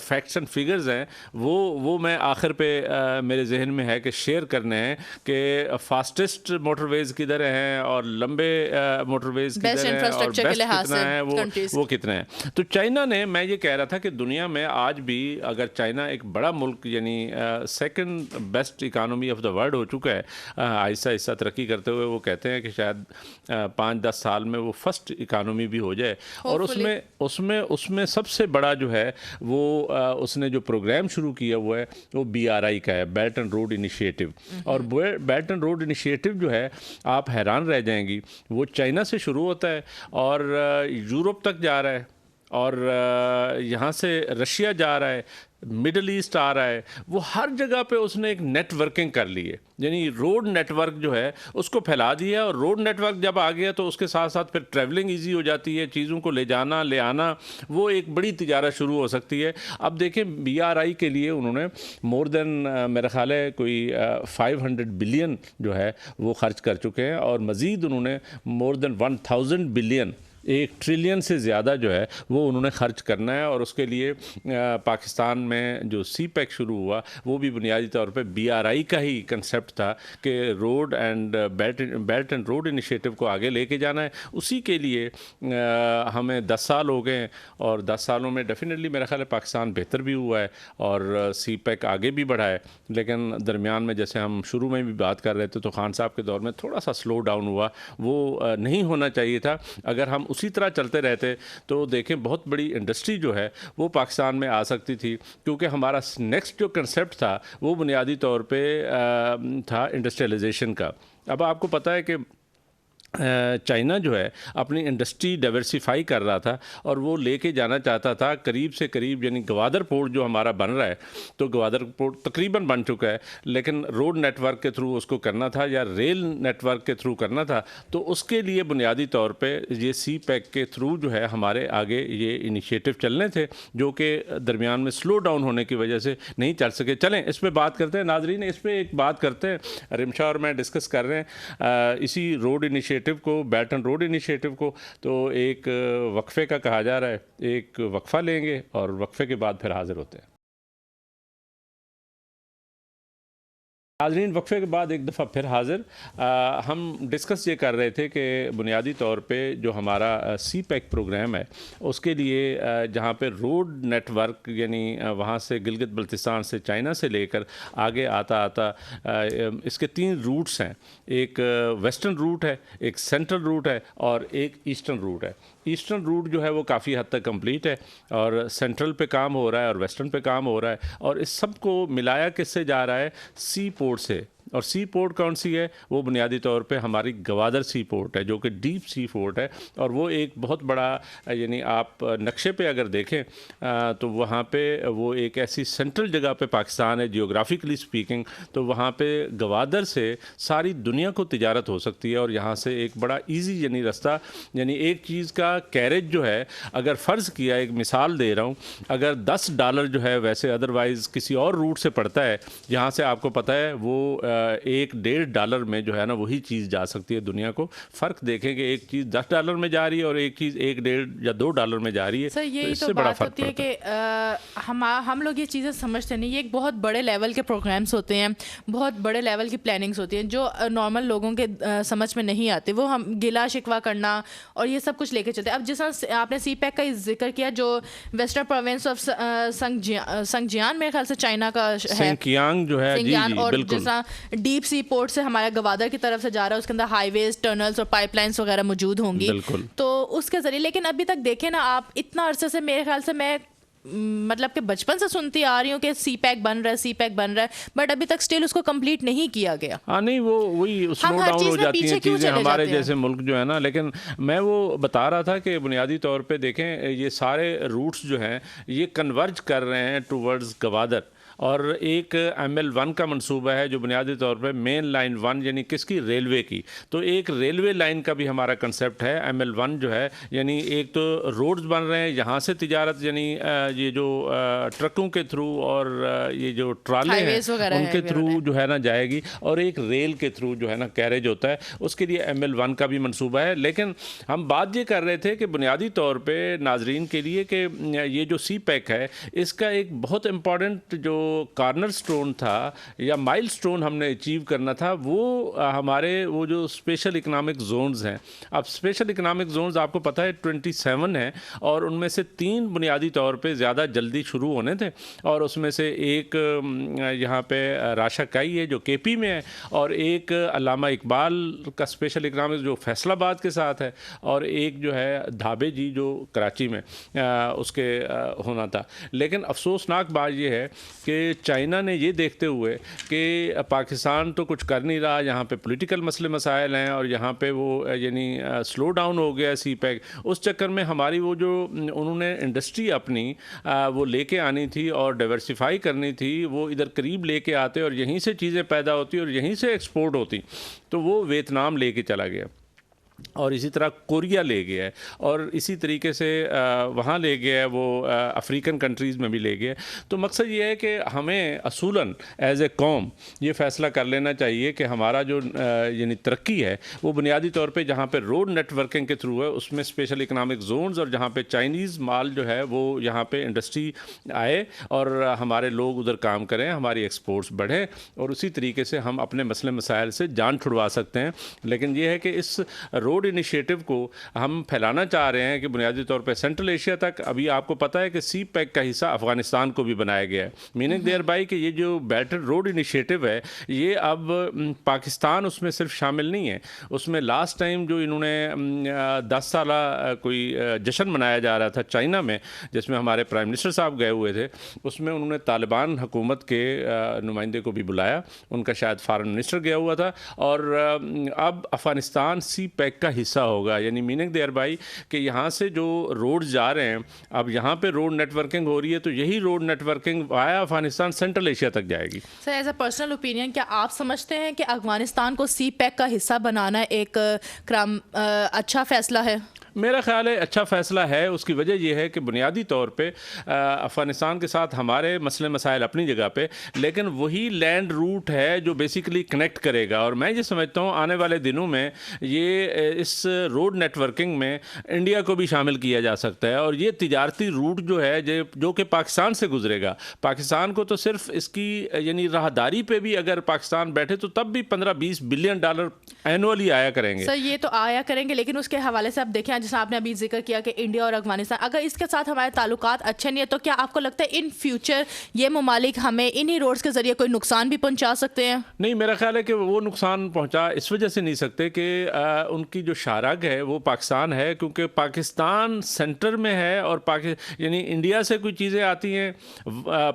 فیکٹس اینڈ فگرز ہیں، وہ میں آخر پہ میرے ذہن میں ہے کہ شیئر کرنے ہیں کہ فاسٹسٹ موٹر ویز کدھر ہیں اور لمبے موٹر ویز کدھر ہیں اور بیسٹ کتنا ہے وہ کتنا ہے۔ تو چائنا نے، میں یہ کہہ رہا تھا کہ دنیا میں آج بھی اگر چائنا ایک بڑا ملک یعنی second best economy of the world ہو چکا ہے آہستہ آہستہ ترقی کرتے ہوئے، وہ کہتے ہیں کہ شاید 5-10 سال میں وہ فرسٹ اکانومی بھی ہو جائے، اور اس میں سب سے بڑا جو ہے وہ اس نے جو پروگرام شروع کیا ہوا ہے وہ BRI کا ہے، بیلٹ اینڈ روڈ انیشیٹو، اور بیلٹ اینڈ روڈ انیشیٹو جو ہے آپ حیران رہ جائیں گی، وہ چائنا سے شروع ہوتا ہے اور یورپ تک جا رہا ہے، اور یہاں سے رشیا جا رہا ہے، مڈل ایسٹ آ رہا ہے، وہ ہر جگہ پہ اس نے ایک نیٹ ورکنگ کر لی ہے، یعنی روڈ نیٹ ورک جو ہے اس کو پھیلا دیا، اور روڈ نیٹ ورک جب آ گیا تو اس کے ساتھ ساتھ پھر ٹریولنگ ایزی ہو جاتی ہے، چیزوں کو لے جانا لے آنا، وہ ایک بڑی تجارت شروع ہو سکتی ہے۔ اب دیکھیں BRI کے لیے انہوں نے مور دین میرا خیال ہے کوئی 500 بلین جو ہے وہ خرچ کر چکے ہیں، اور مزید انہوں نے مور دین 1000 بلین 1 ٹریلین سے زیادہ جو ہے وہ انہوں نے خرچ کرنا ہے، اور اس کے لیے پاکستان میں جو سی پیک شروع ہوا وہ بھی بنیادی طور پہ BRI کا ہی کنسیپٹ تھا کہ road and belt and road initiative کو آگے لے کے جانا ہے. اسی کے لیے ہمیں 10 سال ہو گئے ہیں، اور 10 سالوں میں ڈیفینیٹلی میرا خیال ہے پاکستان بہتر بھی ہوا ہے اور سی پیک آگے بھی بڑھا ہے. لیکن درمیان میں جیسے ہم شروع میں بھی بات کر رہے تھے تو خان صاحب کے دور میں تھوڑا سا سلو ڈاؤن ہوا، وہ نہیں ہونا چاہیے تھا. اگر ہم اسی طرح چلتے رہتے تو دیکھیں بہت بڑی انڈسٹری جو ہے وہ پاکستان میں آ سکتی تھی، کیونکہ ہمارا نیکسٹ جو کنسیپٹ تھا وہ بنیادی طور پہ تھا انڈسٹریلائزیشن کا. اب آپ کو پتہ ہے کہ چائنا جو ہے اپنی انڈسٹری ڈائیورسیفائی کر رہا تھا اور وہ لے کے جانا چاہتا تھا قریب سے قریب، یعنی گوادر پورٹ جو ہمارا بن رہا ہے تو گوادر پورٹ تقریباً بن چکا ہے، لیکن روڈ نیٹ ورک کے تھرو اس کو کرنا تھا یا ریل نیٹ ورک کے تھرو کرنا تھا. تو اس کے لیے بنیادی طور پہ یہ سی پیک کے تھرو جو ہے ہمارے آگے یہ انیشیٹو چلنے تھے، جو کہ درمیان میں سلو ڈاؤن ہونے کی وجہ سے نہیں چل سکے. چلیں اس پہ بات کرتے ہیں ناظرین، اس پہ ایک بات کرتے ہیں، رمشا اور میں ڈسکس کر رہے ہیں اسی روڈ انیشیٹو کو، بیلٹ اینڈ روڈ انیشیٹو کو. تو ایک وقفے کا کہا جا رہا ہے، ایک وقفہ لیں گے اور وقفے کے بعد پھر حاضر ہوتے ہیں. ناظرین وقفے کے بعد ایک دفعہ پھر حاضر. ہم ڈسکس یہ کر رہے تھے کہ بنیادی طور پہ جو ہمارا سی پیک پروگرام ہے اس کے لیے جہاں پہ روڈ نیٹ ورک، یعنی وہاں سے گلگت بلتستان سے چائنا سے لے کر آگے آتا اس کے 3 روٹس ہیں. ایک ویسٹرن روٹ ہے، ایک سینٹرل روٹ ہے اور ایک ایسٹرن روٹ ہے. ایسٹرن روٹ جو ہے وہ کافی حد تک کمپلیٹ ہے اور سینٹرل پہ کام ہو رہا ہے اور ویسٹرن پہ کام ہو رہا ہے، اور اس سب کو ملایا کس سے جا رہا ہے؟ سی پورٹ سے. اور سی پورٹ کون سی ہے؟ وہ بنیادی طور پہ ہماری گوادر سی پورٹ ہے، جو کہ ڈیپ سی پورٹ ہے. اور وہ ایک بہت بڑا، یعنی آپ نقشے پہ اگر دیکھیں تو وہاں پہ وہ ایک ایسی سینٹرل جگہ پہ پاکستان ہے جیوگرافیکلی سپیکنگ. تو وہاں پہ گوادر سے ساری دنیا کو تجارت ہو سکتی ہے، اور یہاں سے ایک بڑا ایزی یعنی رستہ، یعنی ایک چیز کا کیریج جو ہے، اگر فرض کیا، ایک مثال دے رہا ہوں، اگر $10 جو ہے ویسے ادروائز کسی اور روٹ سے پڑتا ہے، یہاں سے آپ کو پتہ ہے وہ $1.5 میں جو ہے نا وہی چیز جا سکتی ہے دنیا کو. فرق دیکھیں کہ ایک چیز $10 میں جا رہی ہے اور ایک چیز $1.5 یا $2 میں جا رہی ہے. سر یہی تو بات ہوتی ہے کہ ہم لوگ یہ چیزیں سمجھتے نہیں. یہ ایک بہت بڑے لیول کے پروگرامس ہوتے ہیں، بہت بڑے لیول کی پلاننگس ہوتی ہیں جو نارمل لوگوں کے سمجھ میں نہیں آتے. وہ ہم گلا شکوہ کرنا اور یہ سب کچھ لے کے چلتے. اب جس طرح آپ نے سی پیک کا ذکر کیا، جو ویسٹرن پروونس آف سنگجیان میرے خیال سے چائنا کا ہے، سنکیانگ جو ہے، جی اور بالکل، جیسا ڈیپ سی پورٹ سے ہمارا گوادر کی طرف سے جا رہا ہے، اس کے اندر ہائی ویز، ٹنلز اور پائپ لائنس وغیرہ موجود ہوں گی. تو اس کے ذریعے، لیکن ابھی تک دیکھیں نا آپ، اتنا عرصے سے میرے خیال سے میں مطلب کہ بچپن سے سنتی آ رہی ہوں کہ سی پیک بن رہا ہے، سی پیک بن رہا ہے، بٹ ابھی تک اسٹل اس کو کمپلیٹ نہیں کیا گیا. ہاں نہیں، وہی سلو ڈاؤن ہو جاتی ہیں چیزیں ہمارے جیسے ملک جو ہے نا. لیکن میں وہ بتا رہا تھا کہ بنیادی طور پہ دیکھیں یہ سارے روٹس جو ہیں یہ کنورج کر رہے ہیں ٹورڈز گوادر. اور ایک ML1 کا منصوبہ ہے جو بنیادی طور پہ مین لائن 1، یعنی کس کی؟ ریلوے کی. تو ایک ریلوے لائن کا بھی ہمارا کنسیپٹ ہے. ML1 جو ہے یعنی ایک تو روڈز بن رہے ہیں یہاں سے تجارت، یعنی یہ جو ٹرکوں کے تھرو اور یہ جو ٹرالے ہیں ان کے تھرو جو ہے نا جائے گی، اور ایک ریل کے تھرو جو ہے نا کیریج ہوتا ہے. اس کے لیے ML1 کا بھی منصوبہ ہے. لیکن ہم بات یہ کر رہے تھے کہ بنیادی طور پہ ناظرین کے لیے کہ یہ جو سی پیک ہے اس کا ایک بہت امپورٹنٹ جو کارنر سٹون تھا یا مائل سٹون ہم نے اچیو کرنا تھا، وہ ہمارے وہ جو اسپیشل اکنامک زونز ہیں. اب اسپیشل اکنامک زونز آپ کو پتہ ہے 27 ہیں، اور ان میں سے 3 بنیادی طور پہ زیادہ جلدی شروع ہونے تھے. اور اس میں سے ایک یہاں پہ راشا کائی ہے جو KP میں ہے، اور ایک علامہ اقبال کا اسپیشل اکنامک جو فیصل آباد کے ساتھ ہے، اور ایک جو ہے دھابے جی جو کراچی میں اس کے ہونا تھا. لیکن افسوسناک بات یہ ہے کہ چائنا نے یہ دیکھتے ہوئے کہ پاکستان تو کچھ کر نہیں رہا، یہاں پہ پولیٹیکل مسائل ہیں، اور یہاں پہ وہ یعنی سلو ڈاؤن ہو گیا سی پیک. اس چکر میں ہماری وہ جو انہوں نے انڈسٹری اپنی وہ لے کے آنی تھی اور ڈائیورسیفائی کرنی تھی، وہ ادھر قریب لے کے آتے اور یہیں سے چیزیں پیدا ہوتی اور یہیں سے ایکسپورٹ ہوتی. تو وہ ویتنام لے کے چلا گیا. اور اسی طرح کوریا لے گیا ہے، اور اسی طریقے سے وہاں لے گیا ہے، وہ افریقن کنٹریز میں بھی لے گیا ہے۔ تو مقصد یہ ہے کہ ہمیں اصولاً ایز اے قوم یہ فیصلہ کر لینا چاہیے کہ ہمارا جو یعنی ترقی ہے وہ بنیادی طور پہ جہاں پہ روڈ نیٹ ورکنگ کے تھرو ہے، اس میں اسپیشل اکنامک زونز، اور جہاں پہ چائنیز مال جو ہے وہ یہاں پہ انڈسٹری آئے اور ہمارے لوگ ادھر کام کریں، ہماری ایکسپورٹس بڑھیں، اور اسی طریقے سے ہم اپنے مسئلے مسائل سے جان چھڑوا سکتے ہیں۔ لیکن یہ ہے کہ اس روڈ انیشیٹو کو ہم پھیلانا چاہ رہے ہیں کہ بنیادی طور پہ سینٹرل ایشیا تک۔ ابھی آپ کو پتہ ہے کہ سی پیک کا حصہ افغانستان کو بھی بنایا گیا ہے، میننگ دیئر بائی کہ یہ جو بیٹر روڈ انیشیٹو ہے یہ اب پاکستان اس میں صرف شامل نہیں ہے۔ اس میں لاسٹ ٹائم جو انہوں نے 10 سالہ کوئی جشن منایا جا رہا تھا چائنا میں، جس میں ہمارے پرائم منسٹر صاحب گئے ہوئے تھے، اس میں انہوں نے طالبان حکومت کے نمائندے کو بھی بلایا، ان کا شاید فارن منسٹر گیا ہوا تھا، اور اب افغانستان سی پیک کا حصہ ہوگا، یعنی میننگ دیئر بائی کہ یہاں سے جو روڈ جا رہے ہیں، اب یہاں پہ روڈ نیٹ ورکنگ ہو رہی ہے، تو یہی road networking via Afghanistan central Asia تک جائے گی۔ Sir as a personal opinion, کیا آپ سمجھتے ہیں کہ افغانستان کو سی پیک کا حصہ بنانا ایک اچھا فیصلہ ہے؟ میرا خیال ہے اچھا فیصلہ ہے۔ اس کی وجہ یہ ہے کہ بنیادی طور پہ افغانستان کے ساتھ ہمارے مسئلے مسائل اپنی جگہ پہ، لیکن وہی لینڈ روٹ ہے جو بیسیکلی کنیکٹ کرے گا، اور میں یہ سمجھتا ہوں آنے والے دنوں میں یہ اس روڈ نیٹ ورکنگ میں انڈیا کو بھی شامل کیا جا سکتا ہے، اور یہ تجارتی روٹ جو ہے جو کہ پاکستان سے گزرے گا، پاکستان کو تو صرف اس کی یعنی راہداری پہ بھی اگر پاکستان بیٹھے تو تب بھی $15-20 بلین اینولی آیا کریں گے۔ سر یہ تو آیا کریں گے، لیکن اس کے حوالے سے آپ دیکھیں جیسے آپ نے ابھی ذکر کیا کہ انڈیا اور افغانستان، اگر اس کے ساتھ ہمارے تعلقات اچھے نہیں ہیں تو کیا آپ کو لگتا ہے ان فیوچر یہ ممالک ہمیں انہی روڈز کے ذریعے کوئی نقصان بھی پہنچا سکتے ہیں؟ نہیں، میرا خیال ہے کہ وہ نقصان پہنچا اس وجہ سے نہیں سکتے کہ ان کی جو شارگ ہے وہ پاکستان ہے، کیونکہ پاکستان سینٹر میں ہے، اور یعنی انڈیا سے کوئی چیزیں آتی ہیں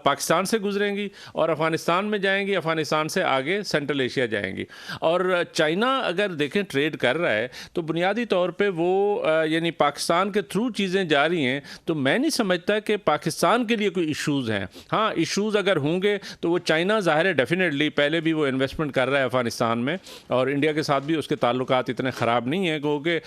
پاکستان سے گزریں گی اور افغانستان میں جائیں گی، افغانستان سے آگے سینٹرل ایشیا جائیں گی۔ اور چائنا اگر دیکھیں ٹریڈ کر رہا ہے تو بنیادی طور پہ وہ یعنی پاکستان کے تھرو چیزیں جا رہی ہیں، تو میں نہیں سمجھتا کہ پاکستان کے لیے کوئی ایشوز ہیں۔ ہاں ایشوز اگر ہوں گے تو وہ چائنا ظاہر ہے ڈیفینیٹلی پہلے بھی وہ انویسٹمنٹ کر رہا ہے افغانستان میں، اور انڈیا کے ساتھ بھی اس کے تعلقات اتنے خراب نہیں ہیں، کیونکہ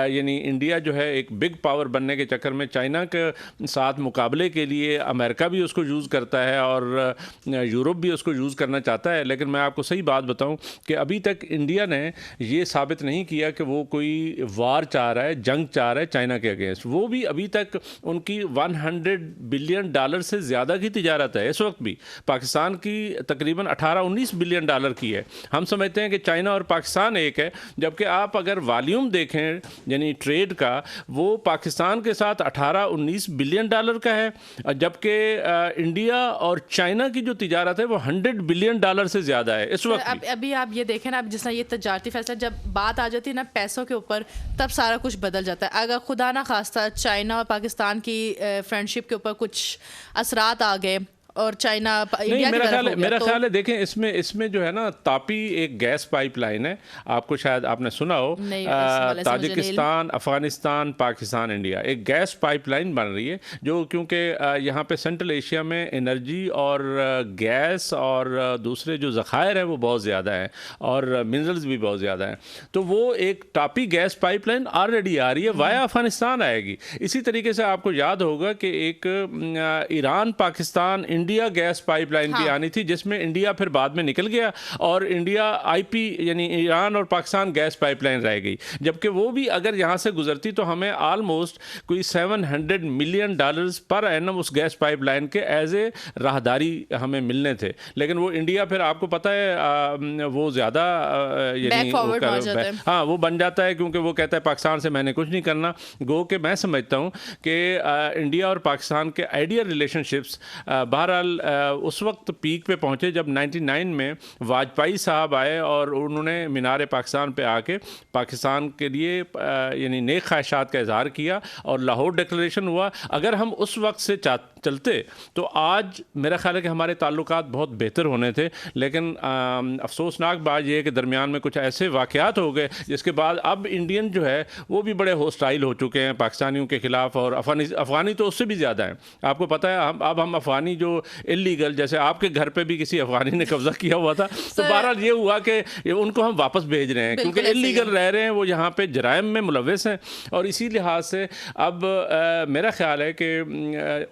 یعنی انڈیا جو ہے ایک بگ پاور بننے کے چکر میں چائنا کے ساتھ مقابلے کے لیے امریکہ بھی اس کو یوز کرتا ہے اور یورپ بھی اس کو یوز کرنا چاہتا ہے۔ لیکن میں آپ کو صحیح بات بتاؤں کہ ابھی تک انڈیا نے یہ ثابت نہیں کیا کہ وہ کوئی وار چاہ رہا ہے، جنگ چاہ رہا ہے چائنا کے اگینسٹ۔ وہ بھی ابھی تک ان کی $100 بلین سے زیادہ کی تجارت ہے، اس وقت بھی پاکستان کی تقریباً $18-19 بلین کی ہے۔ ہم سمجھتے ہیں کہ چائنا اور پاکستان ایک ہے، جبکہ آپ اگر والیوم دیکھیں یعنی ٹریڈ کا، وہ پاکستان کے ساتھ $18-19 بلین کا ہے، جبکہ انڈیا اور چائنا کی جو تجارت ہے وہ $100 بلین سے زیادہ ہے اس وقت۔ ابھی آپ یہ دیکھیں نا، اب جس طرح یہ تجارتی فیصلہ جب بات آ جاتی ہے نا پیسوں کے اوپر، تب سارا کچھ بدل جاتا ہے۔ اگر خدا نہ خواستہ چائنا اور پاکستان کی فرینڈشپ کے اوپر کچھ اثرات آ گئے اور چائنا انڈیا کی طرف ہو گیا، میرا خیال ہے دیکھیں اس میں جو ہے نا تاپی ایک گیس پائپ لائن ہے، آپ کو شاید آپ نے سنا ہو، تاجکستان، افغانستان، پاکستان، انڈیا، ایک گیس پائپ لائن بن رہی ہے جو کیونکہ یہاں پہ سینٹرل ایشیا میں انرجی اور گیس اور دوسرے جو ذخائر ہیں وہ بہت زیادہ ہیں اور منرلز بھی بہت زیادہ ہیں، تو وہ ایک ٹاپی گیس پائپ لائن آلریڈی آ رہی ہے، وایا افغانستان آئے گی۔ اسی طریقے سے آپ کو یاد ہوگا کہ ایک Iran Pakistan India gas pipeline بھی آنی تھی، جس میں انڈیا پھر بعد میں نکل گیا اور انڈیا آئی پی یعنی ایران اور پاکستان گیس پائپ لائن رہ گئی، جبکہ وہ بھی اگر یہاں سے گزرتی تو ہمیں آلموسٹ کوئی $700 ملین پر اینم اس گیس پائپ لائن کے ایز اے راہداری ہمیں ملنے تھے، لیکن وہ انڈیا پھر آپ کو پتہ ہے وہ زیادہ یعنی ہاں وہ بن جاتا ہے، کیونکہ وہ کہتا ہے پاکستان سے میں نے کچھ نہیں کرنا۔ گو کہ میں سمجھتا ہوں کہ انڈیا اور پاکستان کے آئیڈیل ریلیشن شپس بہرحال اس وقت پیک پہ پہنچے جب 99 میں واجپئی صاحب آئے اور انہوں نے مینار پاکستان پہ آ کے پاکستان کے لیے یعنی نیک خواہشات کا اظہار کیا اور لاہور ڈکلریشن ہوا۔ اگر ہم اس وقت سے چلتے تو آج میرا خیال ہے کہ ہمارے تعلقات بہت بہتر ہونے تھے، لیکن افسوسناک بات یہ ہے کہ درمیان میں کچھ ایسے واقعات ہو گئے جس کے بعد اب انڈین جو ہے وہ بھی بڑے ہوسٹائل ہو چکے ہیں پاکستانیوں کے خلاف، اور افغانی تو اس سے بھی زیادہ ہیں۔ آپ کو پتہ ہے اب ہم افغانی جو اللیگل، جیسے آپ کے گھر پہ بھی کسی افغانی نے قبضہ کیا ہوا تھا، تو بہرحال یہ ہوا کہ ان کو ہم واپس بھیج رہے ہیں کیونکہ اللیگل رہ رہے ہیں، وہ یہاں پہ جرائم میں ملوث ہیں. اور اسی لحاظ سے اب میرا خیال ہے کہ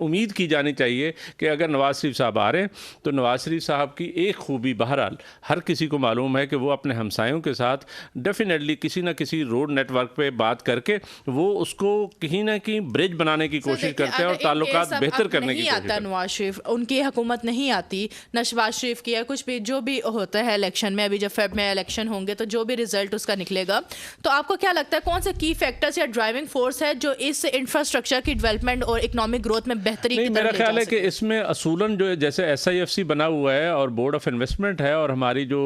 امید کی جانی چاہیے کہ اگر نواز شریف صاحب آ رہے ہیں تو نواز شریف صاحب کی ایک خوبی بہرحال ہر کسی کو معلوم ہے کہ وہ اپنے ہمسایوں کے ساتھ ڈیفینیٹلی کسی نہ کسی روڈ نیٹ ورک پہ بات کر کے وہ اس کو کہیں نہ کہیں برج بنانے کی کوشش کرتے ہیں اور تعلقات بہتر کرنے کی کوشش کرتے ہیں. نواز شریف ان کی حکومت نہیں آتی، نشواز شریف کی یا کچھ بھی جو بھی ہوتا ہے الیکشن میں، ابھی جب فیب میں الیکشن ہوں گے تو جو بھی رزلٹ اس کا نکلے گا، تو آپ کو کیا لگتا ہے کون سے کی فیکٹرز یا ڈرائیونگ فورس ہے جو اس انفراسٹرکچر کی ڈیولپمنٹ اور اکنامک گروتھ میں بہتری کی طرف لے جا سکے؟ میرا خیال ہے کہ اس میں اصولاً جو جیسے ایس آئی ایف سی بنا ہوا ہے اور بورڈ آف انویسٹمنٹ ہے اور ہماری جو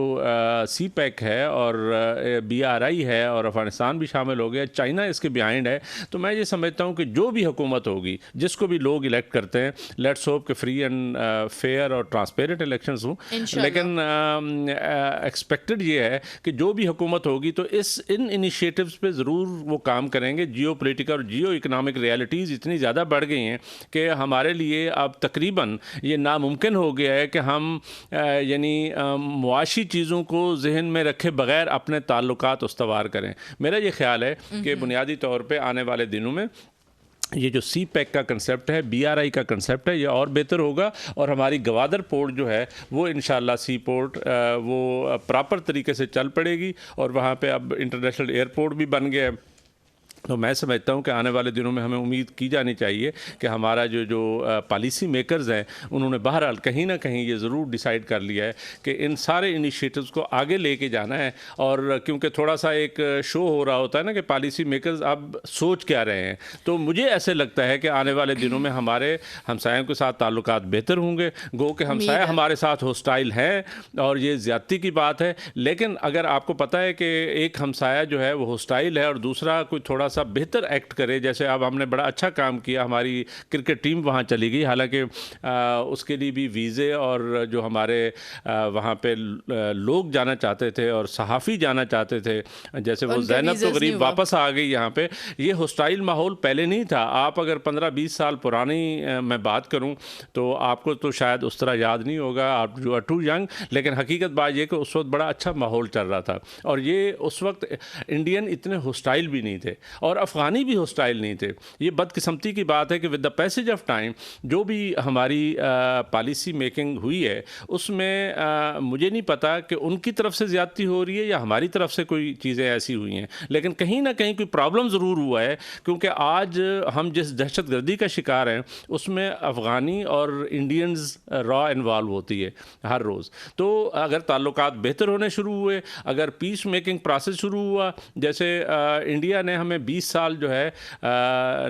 سی پیک ہے اور بی آر آئی ہے اور افغانستان بھی شامل ہو گیا، چائنا اس کے بیہائنڈ ہے. تو میں یہ سمجھتا ہوں کہ جو بھی حکومت ہوگی، جس کو بھی لوگ الیکٹ کرتے ہیں، لیٹس ہوپ کہ فری اینڈ فیئر اور ٹرانسپیرنٹ الیکشنز ہوں، لیکن ایکسپیکٹڈ یہ ہے کہ جو بھی حکومت ہوگی تو ان انیشیٹوز پہ ضرور وہ کام کریں گے. جیو پولیٹیکل اور جیو اکنامک ریالٹیز اتنی زیادہ بڑھ گئی ہیں کہ ہمارے لیے اب تقریباً یہ ناممکن ہو گیا ہے کہ ہم یعنی معاشی چیزوں کو ذہن میں رکھے بغیر اپنے تعلقات استوار کریں. میرا یہ خیال ہے کہ بنیادی طور پہ آنے والے دنوں میں یہ جو سی پیک کا کنسیپٹ ہے، بی آر آئی کا کنسیپٹ ہے، یہ اور بہتر ہوگا اور ہماری گوادر پورٹ جو ہے وہ انشاءاللہ سی پورٹ وہ پراپر طریقے سے چل پڑے گی اور وہاں پہ اب انٹرنیشنل ایئرپورٹ بھی بن گیا ہے. تو میں سمجھتا ہوں کہ آنے والے دنوں میں ہمیں امید کی جانی چاہیے کہ ہمارا جو پالیسی میکرز ہیں انہوں نے بہرحال کہیں نہ کہیں یہ ضرور ڈیسائیڈ کر لیا ہے کہ ان سارے انیشیٹوز کو آگے لے کے جانا ہے. اور کیونکہ تھوڑا سا ایک شو ہو رہا ہوتا ہے نا کہ پالیسی میکرز اب سوچ کیا رہے ہیں، تو مجھے ایسے لگتا ہے کہ آنے والے دنوں میں ہمارے ہمسایوں کے ساتھ تعلقات بہتر ہوں گے. گو کہ ہمسایہ ہمارے ساتھ ہوسٹائل ہیں اور یہ زیادتی کی بات ہے، لیکن اگر آپ کو پتہ ہے کہ ایک ہمسایہ جو ہے وہ ہوسٹائل ہے اور دوسرا کوئی تھوڑا سا بہتر ایکٹ کرے، جیسے اب ہم نے بڑا اچھا کام کیا، ہماری کرکٹ ٹیم وہاں چلی گئی، حالانکہ اس کے لیے بھی ویزے اور جو ہمارے وہاں پہ لوگ جانا چاہتے تھے اور صحافی جانا چاہتے تھے، جیسے وہ زینب تو غریب واپس آ گئی یہاں پہ. یہ ہوسٹائل ماحول پہلے نہیں تھا. آپ اگر 15-20 سال پرانی میں بات کروں تو آپ کو تو شاید اس طرح یاد نہیں ہوگا، آپ جو آر ٹو ینگ، لیکن حقیقت بات یہ کہ اس وقت بڑا اچھا ماحول چل رہا تھا اور یہ اس وقت انڈین اتنے ہوسٹائل بھی نہیں تھے اور افغانی بھی ہوسٹائل نہیں تھے. یہ بدقسمتی کی بات ہے کہ with the passage of time جو بھی ہماری پالیسی میکنگ ہوئی ہے اس میں مجھے نہیں پتا کہ ان کی طرف سے زیادتی ہو رہی ہے یا ہماری طرف سے کوئی چیزیں ایسی ہوئی ہیں، لیکن کہیں نہ کہیں کوئی پرابلم ضرور ہوا ہے. کیونکہ آج ہم جس دہشت گردی کا شکار ہیں اس میں افغانی اور انڈینز را انوالو ہوتی ہے ہر روز. تو اگر تعلقات بہتر ہونے شروع ہوئے، اگر پیس میکنگ پروسیس شروع ہوا، جیسے انڈیا نے ہمیں 20 سال جو ہے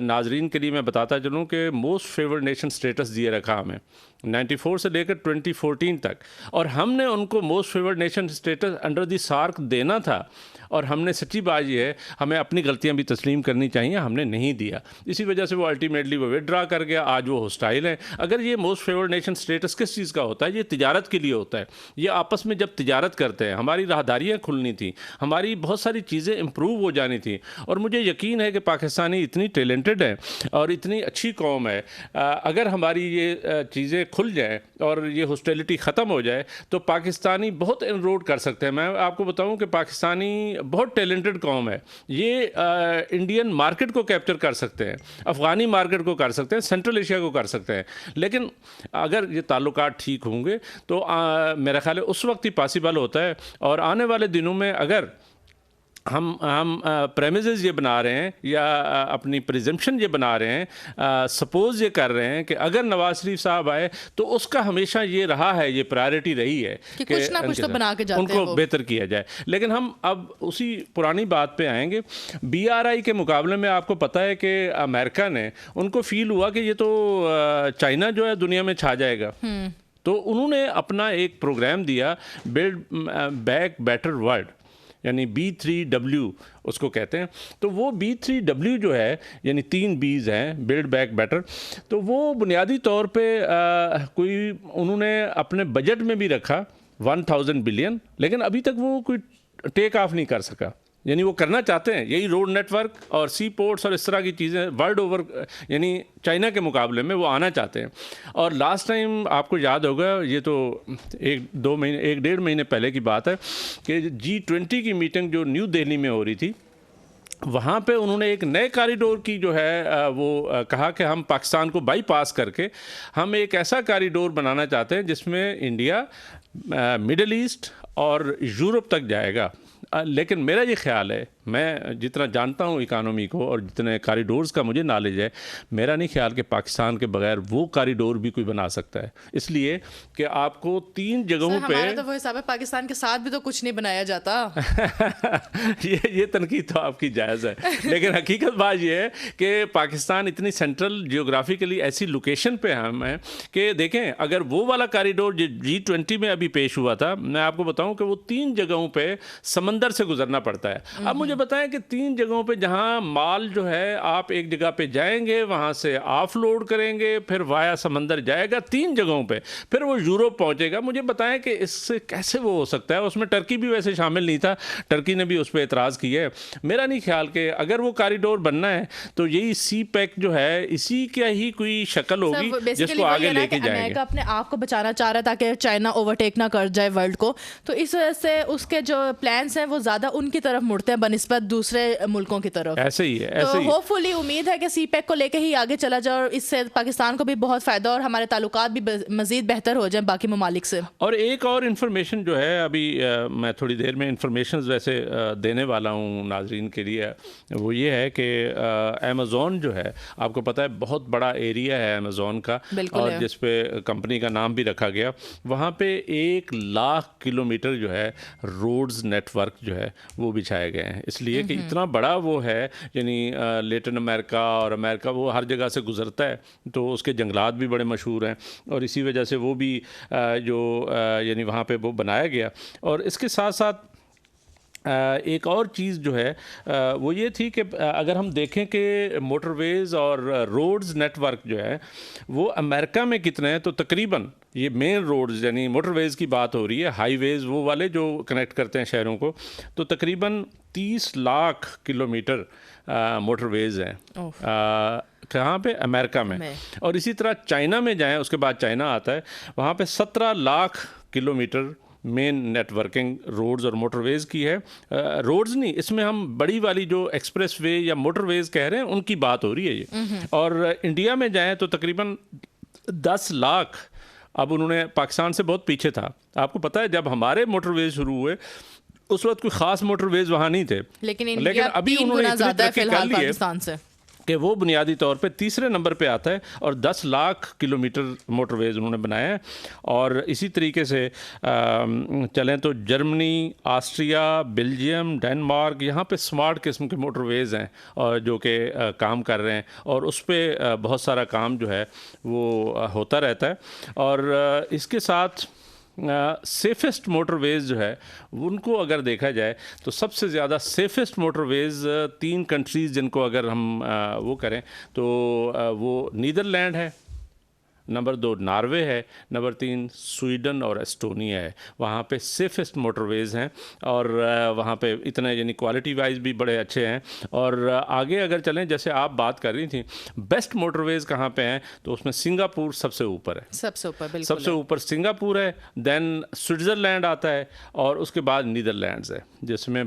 ناظرین کے لیے میں بتاتا چلوں کہ موسٹ فیورڈ نیشن سٹیٹس دیے رکھا ہمیں 94 سے لے کر 2014 تک، اور ہم نے ان کو most favoured nation status under the SAARC دینا تھا. اور ہم نے سچی بات یہ ہے ہمیں اپنی غلطیاں بھی تسلیم کرنی چاہیے، ہم نے نہیں دیا، اسی وجہ سے وہ الٹیمیٹلی وہ وڈرا کر گیا. آج وہ ہوسٹائل ہیں. اگر یہ موسٹ فیورڈ نیشن سٹیٹس کس چیز کا ہوتا ہے؟ یہ تجارت کے لیے ہوتا ہے. یہ آپس میں جب تجارت کرتے ہیں، ہماری راہداریاں کھلنی تھیں، ہماری بہت ساری چیزیں امپروو ہو جانی تھیں. اور مجھے یقین ہے کہ پاکستانی اتنی ٹیلنٹڈ ہے اور اتنی اچھی قوم ہے، اگر ہماری یہ چیزیں کھل جائیں اور یہ ہاسٹیلٹی ختم ہو جائے تو پاکستانی بہت انروڈ کر سکتے ہیں. میں آپ کو بتاؤں کہ پاکستانی بہت ٹیلنٹڈ قوم ہے. یہ انڈین مارکیٹ کو کیپچر کر سکتے ہیں، افغانی مارکیٹ کو کر سکتے ہیں، سینٹرل ایشیا کو کر سکتے ہیں. لیکن اگر یہ تعلقات ٹھیک ہوں گے تو میرا خیال ہے اس وقت ہی پاسبل ہوتا ہے. اور آنے والے دنوں میں اگر ہم پریمیزز یہ بنا رہے ہیں یا اپنی پریزمپشن یہ بنا رہے ہیں، سپوز یہ کر رہے ہیں کہ اگر نواز شریف صاحب آئے تو اس کا ہمیشہ یہ رہا ہے، یہ پرائرٹی رہی ہے کہ کچھ نہ کچھ تو بنا کے جاتے ہیں، ان کو بہتر کیا جائے. لیکن ہم اب اسی پرانی بات پہ آئیں گے. بی آر آئی کے مقابلے میں آپ کو پتہ ہے کہ امریکہ نے ان کو فیل ہوا کہ یہ تو چائنا جو ہے دنیا میں چھا جائے گا، تو انہوں نے اپنا ایک پروگرام دیا، بلڈ بیک بیٹر ورلڈ، یعنی B3W اس کو کہتے ہیں. تو وہ B3W جو ہے، یعنی 3 B's ہیں، بلڈ بیک بیٹر، تو وہ بنیادی طور پہ کوئی انہوں نے اپنے بجٹ میں بھی رکھا 1000 بلین، لیکن ابھی تک وہ کوئی ٹیک آف نہیں کر سکا. یعنی وہ کرنا چاہتے ہیں یہی روڈ نیٹ ورک اور سی پورٹس اور اس طرح کی چیزیں ورلڈ اوور، یعنی چائنا کے مقابلے میں وہ آنا چاہتے ہیں. اور لاسٹ ٹائم آپ کو یاد ہوگا، یہ تو 1-1.5 مہینے پہلے کی بات ہے کہ G20 کی میٹنگ جو نیو دہلی میں ہو رہی تھی، وہاں پہ انہوں نے ایک نئے کاریڈور کی جو ہے وہ کہا کہ ہم پاکستان کو بائی پاس کر کے ہم ایک ایسا کاریڈور بنانا چاہتے ہیں جس میں انڈیا، مڈل ایسٹ اور یورپ تک جائے گا. لیکن میرا یہ خیال ہے، میں جتنا جانتا ہوں اکانومی کو اور جتنے کاریڈورز کا مجھے نالج ہے، میرا نہیں خیال کہ پاکستان کے بغیر وہ کاریڈور بھی کوئی بنا سکتا ہے. اس لیے کہ آپ کو 3 جگہوں پہ، ہمارا تو وہ حساب ہے پاکستان کے ساتھ بھی تو کچھ نہیں بنایا جاتا. یہ تنقید تو آپ کی جائز ہے، لیکن حقیقت بات یہ ہے کہ پاکستان اتنی سینٹرل جیوگرافیکلی ایسی لوکیشن پہ ہم ہیں کہ دیکھیں، اگر وہ والا کاریڈور جو G20 میں ابھی پیش ہوا تھا، میں آپ کو بتاؤں کہ وہ 3 جگہوں پہ سمندر سے گزرنا پڑتا ہے. اب مجھے بتائیں کہ 3 جگہوں پہ جہاں مال جو ہے آپ ایک جگہ پہ جائیں گے، وہاں سے آف لوڈ کریں گے، پھر وایا سمندر جائے گا 3 جگہوں پہ، پھر وہ یورپ پہنچے گا. مجھے بتائیں کہ اس سے کیسے وہ ہو سکتا ہے؟ اس میں ٹرکی بھی ویسے شامل نہیں تھا، ٹرکی نے بھی اس پہ اعتراض کیا ہے. میرا نہیں خیال کہ اگر وہ کاریڈور بننا ہے تو یہی سی پیک جو ہے اسی کا ہی کوئی شکل ہوگی جس کو آگے لے کے جائیں گے. امریکہ اپنے آپ کو بچانا چاہ رہا ہے تاکہ چائنا اوورٹیک نہ کر جائے ورلڈ کو، تو اس وجہ سے اس کے جو پلانس ہیں وہ زیادہ ان کی طرف مڑتے ہیں بنسبت دوسرے ملکوں کی طرف. ایسے ہی ہے. تو ہوپ فلی امید ہے کہ سی پیک کو لے کے ہی آگے چلا جائے اور اس سے پاکستان کو بھی بہت فائدہ اور ہمارے تعلقات بھی مزید بہتر ہو جائیں باقی ممالک سے. اور ایک اور انفارمیشن جو ہے، ابھی میں تھوڑی دیر میں انفارمیشنز ویسے دینے والا ہوں ناظرین کے لیے، وہ یہ ہے کہ امیزون جو ہے، آپ کو پتہ ہے بہت بڑا ایریا ہے امیزون کا، اور جس پہ کمپنی کا نام بھی رکھا گیا، وہاں پہ 1,00,000 کلومیٹر جو ہے روڈز نیٹ ورک جو ہے وہ بچھائے گئے ہیں. اس لیے کہ اتنا بڑا وہ ہے، یعنی لیٹن امریکہ اور امریکہ وہ ہر جگہ سے گزرتا ہے، تو اس کے جنگلات بھی بڑے مشہور ہیں، اور اسی وجہ سے وہ بھی جو یعنی وہاں پہ وہ بنایا گیا. اور اس کے ساتھ ساتھ ایک اور چیز جو ہے وہ یہ تھی کہ اگر ہم دیکھیں کہ موٹر ویز اور روڈز نیٹ ورک جو ہے وہ امریکہ میں کتنے ہیں، تو تقریباً یہ مین روڈز یعنی موٹر ویز کی بات ہو رہی ہے، ہائی ویز وہ والے جو کنیکٹ کرتے ہیں شہروں کو، تو تقریباً 30 لاکھ کلومیٹر موٹر ویز ہیں. کہاں پہ؟ امریکہ میں. اور اسی طرح چائنا میں جائیں، اس کے بعد چائنا آتا ہے، وہاں پہ 17 لاکھ کلومیٹر مین نیٹ ورکنگ روڈز اور موٹر ویز کی ہے. روڈز نہیں، اس میں ہم بڑی والی جو ایکسپریس وے یا موٹر ویز کہہ رہے ہیں ان کی بات ہو رہی ہے یہ. اور انڈیا میں جائیں تو تقریباً 10 لاکھ. اب انہوں نے پاکستان سے بہت پیچھے تھا. آپ کو پتہ ہے جب ہمارے موٹر ویز شروع ہوئے اس وقت کوئی خاص موٹر ویز وہاں نہیں تھے، لیکن ابھی انہوں نے اتنی ترقی کر لی ہے سے کہ وہ بنیادی طور پہ 3رے نمبر پہ آتا ہے، اور 10 لاکھ کلومیٹر موٹر ویز انہوں نے بنایا ہے. اور اسی طریقے سے چلیں تو جرمنی، آسٹریا، بیلجیم، ڈینمارک، یہاں پہ سمارٹ قسم کے موٹر ویز ہیں اور جو کہ کام کر رہے ہیں، اور اس پہ بہت سارا کام جو ہے وہ ہوتا رہتا ہے. اور اس کے ساتھ سیفسٹ موٹر ویز جو ہے ان کو اگر دیکھا جائے تو سب سے زیادہ سیفسٹ موٹر ویز 3 کنٹریز جن کو اگر ہم وہ کریں تو وہ نیدرلینڈ ہے، نمبر 2 ناروے ہے، نمبر 3 سویڈن اور ایسٹونیا ہے. وہاں پہ سیفسٹ موٹر ویز ہیں، اور وہاں پہ اتنے یعنی کوالٹی وائز بھی بڑے اچھے ہیں. اور آگے اگر چلیں، جیسے آپ بات کر رہی تھیں بیسٹ موٹر ویز کہاں پہ ہیں، تو اس میں سنگاپور سب سے اوپر ہے. سب سے اوپر، بالکل سب سے اوپر سنگاپور ہے، دین سوئٹزرلینڈ آتا ہے، اور اس کے بعد نیدرلینڈز ہے جس میں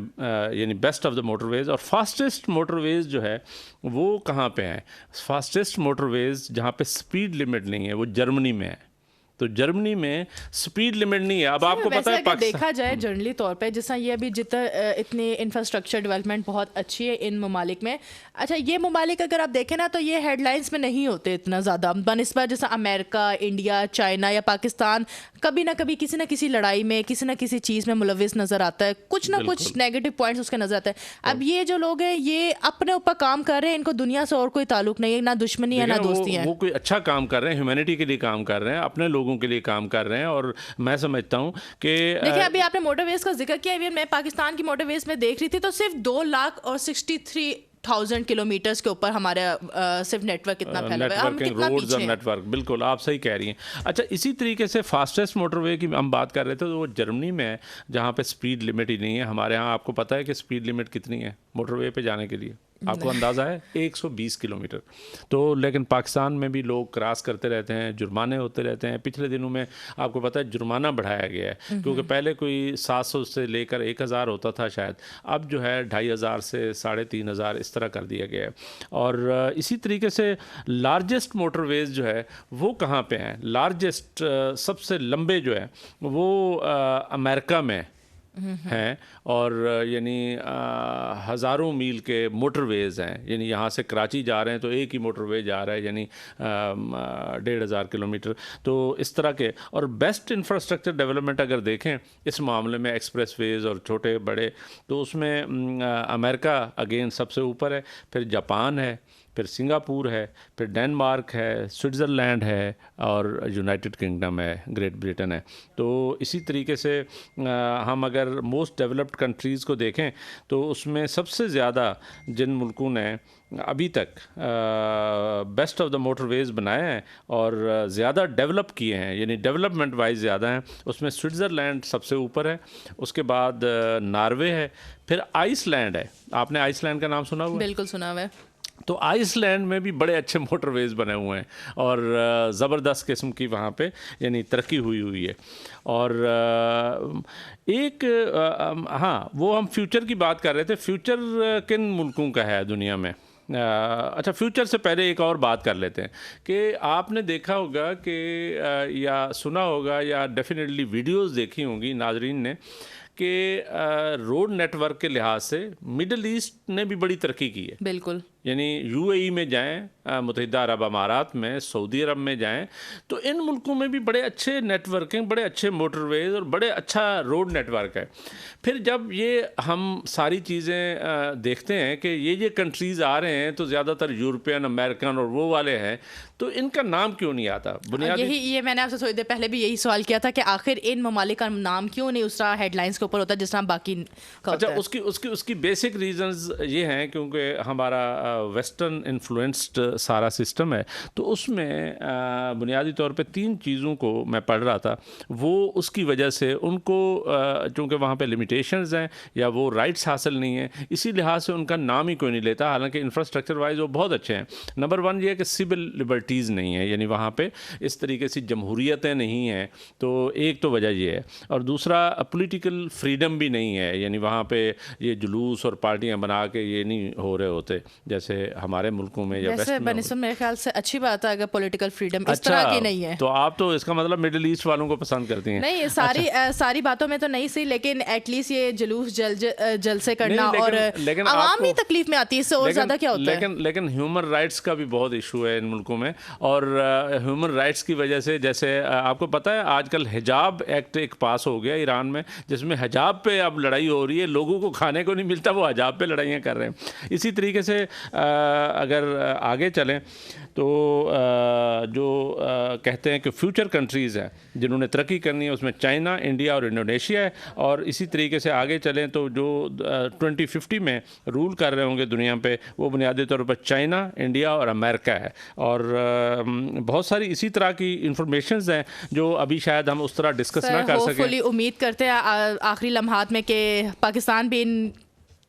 یعنی بیسٹ آف دا موٹر ویز. اور فاسٹسٹ موٹر ویز جو ہے وہ کہاں پہ ہیں؟ فاسٹسٹ موٹر ویز جہاں پہ سپیڈ لمٹ نہیں ہے وہ جرمنی میں ہے. تو جرمنی میں سپیڈ لمٹ نہیں ہے. اب آپ کو پتہ ہے دیکھا جائے جنرلی طور پہ جس طرح یہ ابھی جتنا اتنی انفراسٹرکچر ڈیولپمنٹ بہت اچھی ہے ان ممالک میں. اچھا، یہ ممالک اگر آپ دیکھیں نا تو یہ ہیڈ لائنس میں نہیں ہوتے اتنا زیادہ بنسبت جیسا امریکہ، انڈیا، چائنا یا پاکستان کبھی نہ کبھی کسی نہ کسی لڑائی میں کسی نہ کسی چیز میں ملوث نظر آتا ہے، کچھ نہ کچھ نیگیٹو پوائنٹس اس کے نظر آتا ہے. اب یہ جو لوگ ہیں یہ اپنے اوپر کام کر رہے ہیں، ان کو دنیا سے اور کوئی تعلق نہیں ہے، نہ دشمنی ہے نہ دوستی ہے. وہ کوئی اچھا کام کر رہے ہیں، ہیومینٹی کے لیے کام کر رہے ہیں، اپنے لوگوں کے لیے کام کر رہے ہیں. اور میں سمجھتا ہوں کہ دیکھیں ابھی آپ نے موٹر ویز کا ذکر کیا، میں پاکستان کی موٹر ویز میں دیکھ رہی تھی تو صرف 2 لاکھ اور 63 1000 کلومیٹرز کے اوپر ہمارا صرف نیٹ ورک اتنا پھیلا ہوا ہے, ہم نیٹورکنگ کتنا روڈز پیچھے اور ہیں. نیٹ ورک, بالکل آپ صحیح کہہ رہی ہیں. اچھا اسی طریقے سے فاسٹسٹ موٹر وے کی ہم بات کر رہے تھے, تو وہ جرمنی میں ہے جہاں پہ سپیڈ لمٹ ہی نہیں ہے. ہمارے ہاں آپ کو پتہ ہے کہ سپیڈ لمٹ کتنی ہے موٹر وے پہ جانے کے لیے؟ آپ کو اندازہ ہے 120 کلومیٹر. تو لیکن پاکستان میں بھی لوگ کراس کرتے رہتے ہیں, جرمانے ہوتے رہتے ہیں. پچھلے دنوں میں آپ کو پتہ ہے جرمانہ بڑھایا گیا ہے, کیونکہ پہلے کوئی 700 سے لے کر 1000 ہوتا تھا شاید, اب جو ہے 2500 سے 3500 اس طرح کر دیا گیا ہے. اور اسی طریقے سے لارجسٹ موٹر ویز جو ہے وہ کہاں پہ ہیں؟ لارجسٹ سب سے لمبے جو ہے وہ امریکہ میں ہیں, اور یعنی ہزاروں میل کے موٹر ویز ہیں. یعنی یہاں سے کراچی جا رہے ہیں تو ایک ہی موٹر وے جا رہا ہے, یعنی 1500 کلومیٹر. تو اس طرح کے, اور بیسٹ انفراسٹرکچر ڈیولپمنٹ اگر دیکھیں اس معاملے میں ایکسپریس ویز اور چھوٹے بڑے, تو اس میں امریکہ اگین سب سے اوپر ہے, پھر جاپان ہے, پھر سنگاپور ہے, پھر ڈینمارک ہے, سوئٹزرلینڈ ہے, اور یونائٹڈ کنگڈم ہے, گریٹ بریٹن ہے. تو اسی طریقے سے ہم اگر موسٹ ڈیولپڈ کنٹریز کو دیکھیں تو اس میں سب سے زیادہ جن ملکوں نے ابھی تک بیسٹ آف دا موٹر ویز بنائے ہیں اور زیادہ ڈیولپ کیے ہیں, یعنی ڈیولپمنٹ وائز زیادہ ہیں, اس میں سوئٹزرلینڈ سب سے اوپر ہے, اس کے بعد ناروے ہے, پھر آئس لینڈ ہے. آپ نے آئس لینڈ کا نام سنا ہوا ہے؟ بالکل سنا ہوا ہے. تو آئس لینڈ میں بھی بڑے اچھے موٹر ویز بنے ہوئے ہیں اور زبردست قسم کی وہاں پہ یعنی ترقی ہوئی ہے. اور ایک ہاں وہ ہم فیوچر کی بات کر رہے تھے, فیوچر کن ملکوں کا ہے دنیا میں؟ اچھا فیوچر سے پہلے ایک اور بات کر لیتے ہیں کہ آپ نے دیکھا ہوگا کہ یا سنا ہوگا یا ڈیفینیٹلی ویڈیوز دیکھی ہوں گی ناظرین نے کہ روڈ نیٹ ورک کے لحاظ سے مڈل ایسٹ نے بھی بڑی ترقی کی ہے. بالکل, یعنی یو اے ای میں جائیں, متحدہ عرب امارات میں, سعودی عرب میں جائیں, تو ان ملکوں میں بھی بڑے اچھے نیٹ ورکنگ, بڑے اچھے موٹر ویز اور بڑے اچھا روڈ نیٹ ورک ہے. پھر جب یہ ہم ساری چیزیں دیکھتے ہیں کہ یہ کنٹریز آ رہے ہیں تو زیادہ تر یورپین, امریکن اور وہ والے ہیں, تو ان کا نام کیوں نہیں آتا؟ بنیادی یہ میں نے آپ سے تھوڑی دیر پہلے بھی یہی سوال کیا تھا کہ آخر ان ممالک کا نام کیوں نہیں اس طرح ہیڈ لائنس کے اوپر ہوتا ہے جس طرح باقی کا ہوتا ہے؟ اچھا اس کی بیسک ریزنز یہ ہیں کیونکہ ہمارا ویسٹرن انفلوئنسڈ سارا سسٹم ہے. تو اس میں بنیادی طور پہ 3 چیزوں کو میں پڑھ رہا تھا, وہ اس کی وجہ سے ان کو چونکہ وہاں پہ لمیٹیشنز ہیں یا وہ رائٹس حاصل نہیں ہیں, اسی لحاظ سے ان کا نام ہی کوئی نہیں لیتا, حالانکہ انفراسٹرکچر وائز وہ بہت اچھے ہیں. نمبر 1 یہ ہے کہ سول لبرٹیز نہیں ہیں, یعنی وہاں پہ اس طریقے سے جمہوریتیں نہیں ہیں, تو ایک تو وجہ یہ ہے. اور دوسرا پولیٹیکل فریڈم بھی نہیں ہے, یعنی وہاں پہ یہ جلوس اور پارٹیاں بنا کے یہ نہیں ہو رہے ہوتے جیسے ہمارے ملکوں میں یا ویسٹ میں. ویسے میرے خیال سے اچھی بات ہے اگر پولیٹیکل فریڈم اس طرح کی نہیں ہے. تو آپ تو اس کا مطلب مڈل ایسٹ والوں کو پسند کرتی ہیں؟ نہیں, ساری باتوں میں تو نہیں سی, لیکن ایٹ لیسٹ یہ جلوس جلسے کرنا اور عوام بھی تکلیف میں آتی ہے, اس سے اور زیادہ کیا ہوتا ہے. لیکن ہیومن رائٹس کا بھی بہت ایشو ہے ان ملکوں میں, اور ہیومن رائٹس کی وجہ سے جیسے آپ کو پتہ ہے آج کل حجاب ایکٹ ایک پاس ہو گیا ایران میں, جس میں حجاب پہ اب لڑائی ہو رہی ہے, لوگوں کو کھانے کو نہیں ملتا, وہ حجاب پہ لڑائیاں کر رہے ہیں. اسی طریقے سے اگر آگے چلیں تو جو کہتے ہیں کہ فیوچر کنٹریز ہیں جنہوں نے ترقی کرنی ہے, اس میں چائنا, انڈیا اور انڈونیشیا ہے. اور اسی طریقے سے آگے چلیں تو جو 2050 میں رول کر رہے ہوں گے دنیا پہ, وہ بنیادی طور پر چائنا, انڈیا اور امریکہ ہے. اور بہت ساری اسی طرح کی انفارمیشنز ہیں جو ابھی شاید ہم اس طرح ڈسکس نہ کر سکیں. ہوپفلی امید کرتے ہیں آخری لمحات میں کہ پاکستان بھی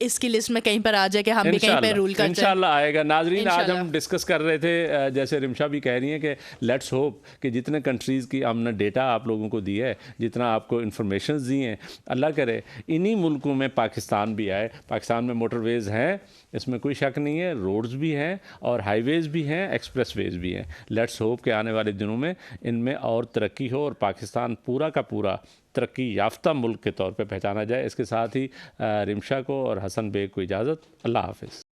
اس کی لسٹ میں کہیں پر آ جائے کہ ہم بھی کہیں پہ رول کرتے ہیں. انشاءاللہ آئے گا. ناظرین آج ہم ڈسکس کر رہے تھے, جیسے رمشا بھی کہہ رہی ہیں کہ لیٹس ہوپ کہ جتنے کنٹریز کی ہم نے ڈیٹا آپ لوگوں کو دی ہے, جتنا آپ کو انفارمیشنز دی ہیں, اللہ کرے انہی ملکوں میں پاکستان بھی آئے. پاکستان میں موٹر ویز ہیں, اس میں کوئی شک نہیں ہے, روڈز بھی ہیں اور ہائی ویز بھی ہیں, ایکسپریس ویز بھی ہیں. لیٹس ہوپ کہ آنے والے دنوں میں ان میں اور ترقی ہو اور پاکستان پورا کا پورا ترقی یافتہ ملک کے طور پہ پہچانا جائے. اس کے ساتھ ہی رمشا کو اور حسن بیگ کو اجازت. اللہ حافظ.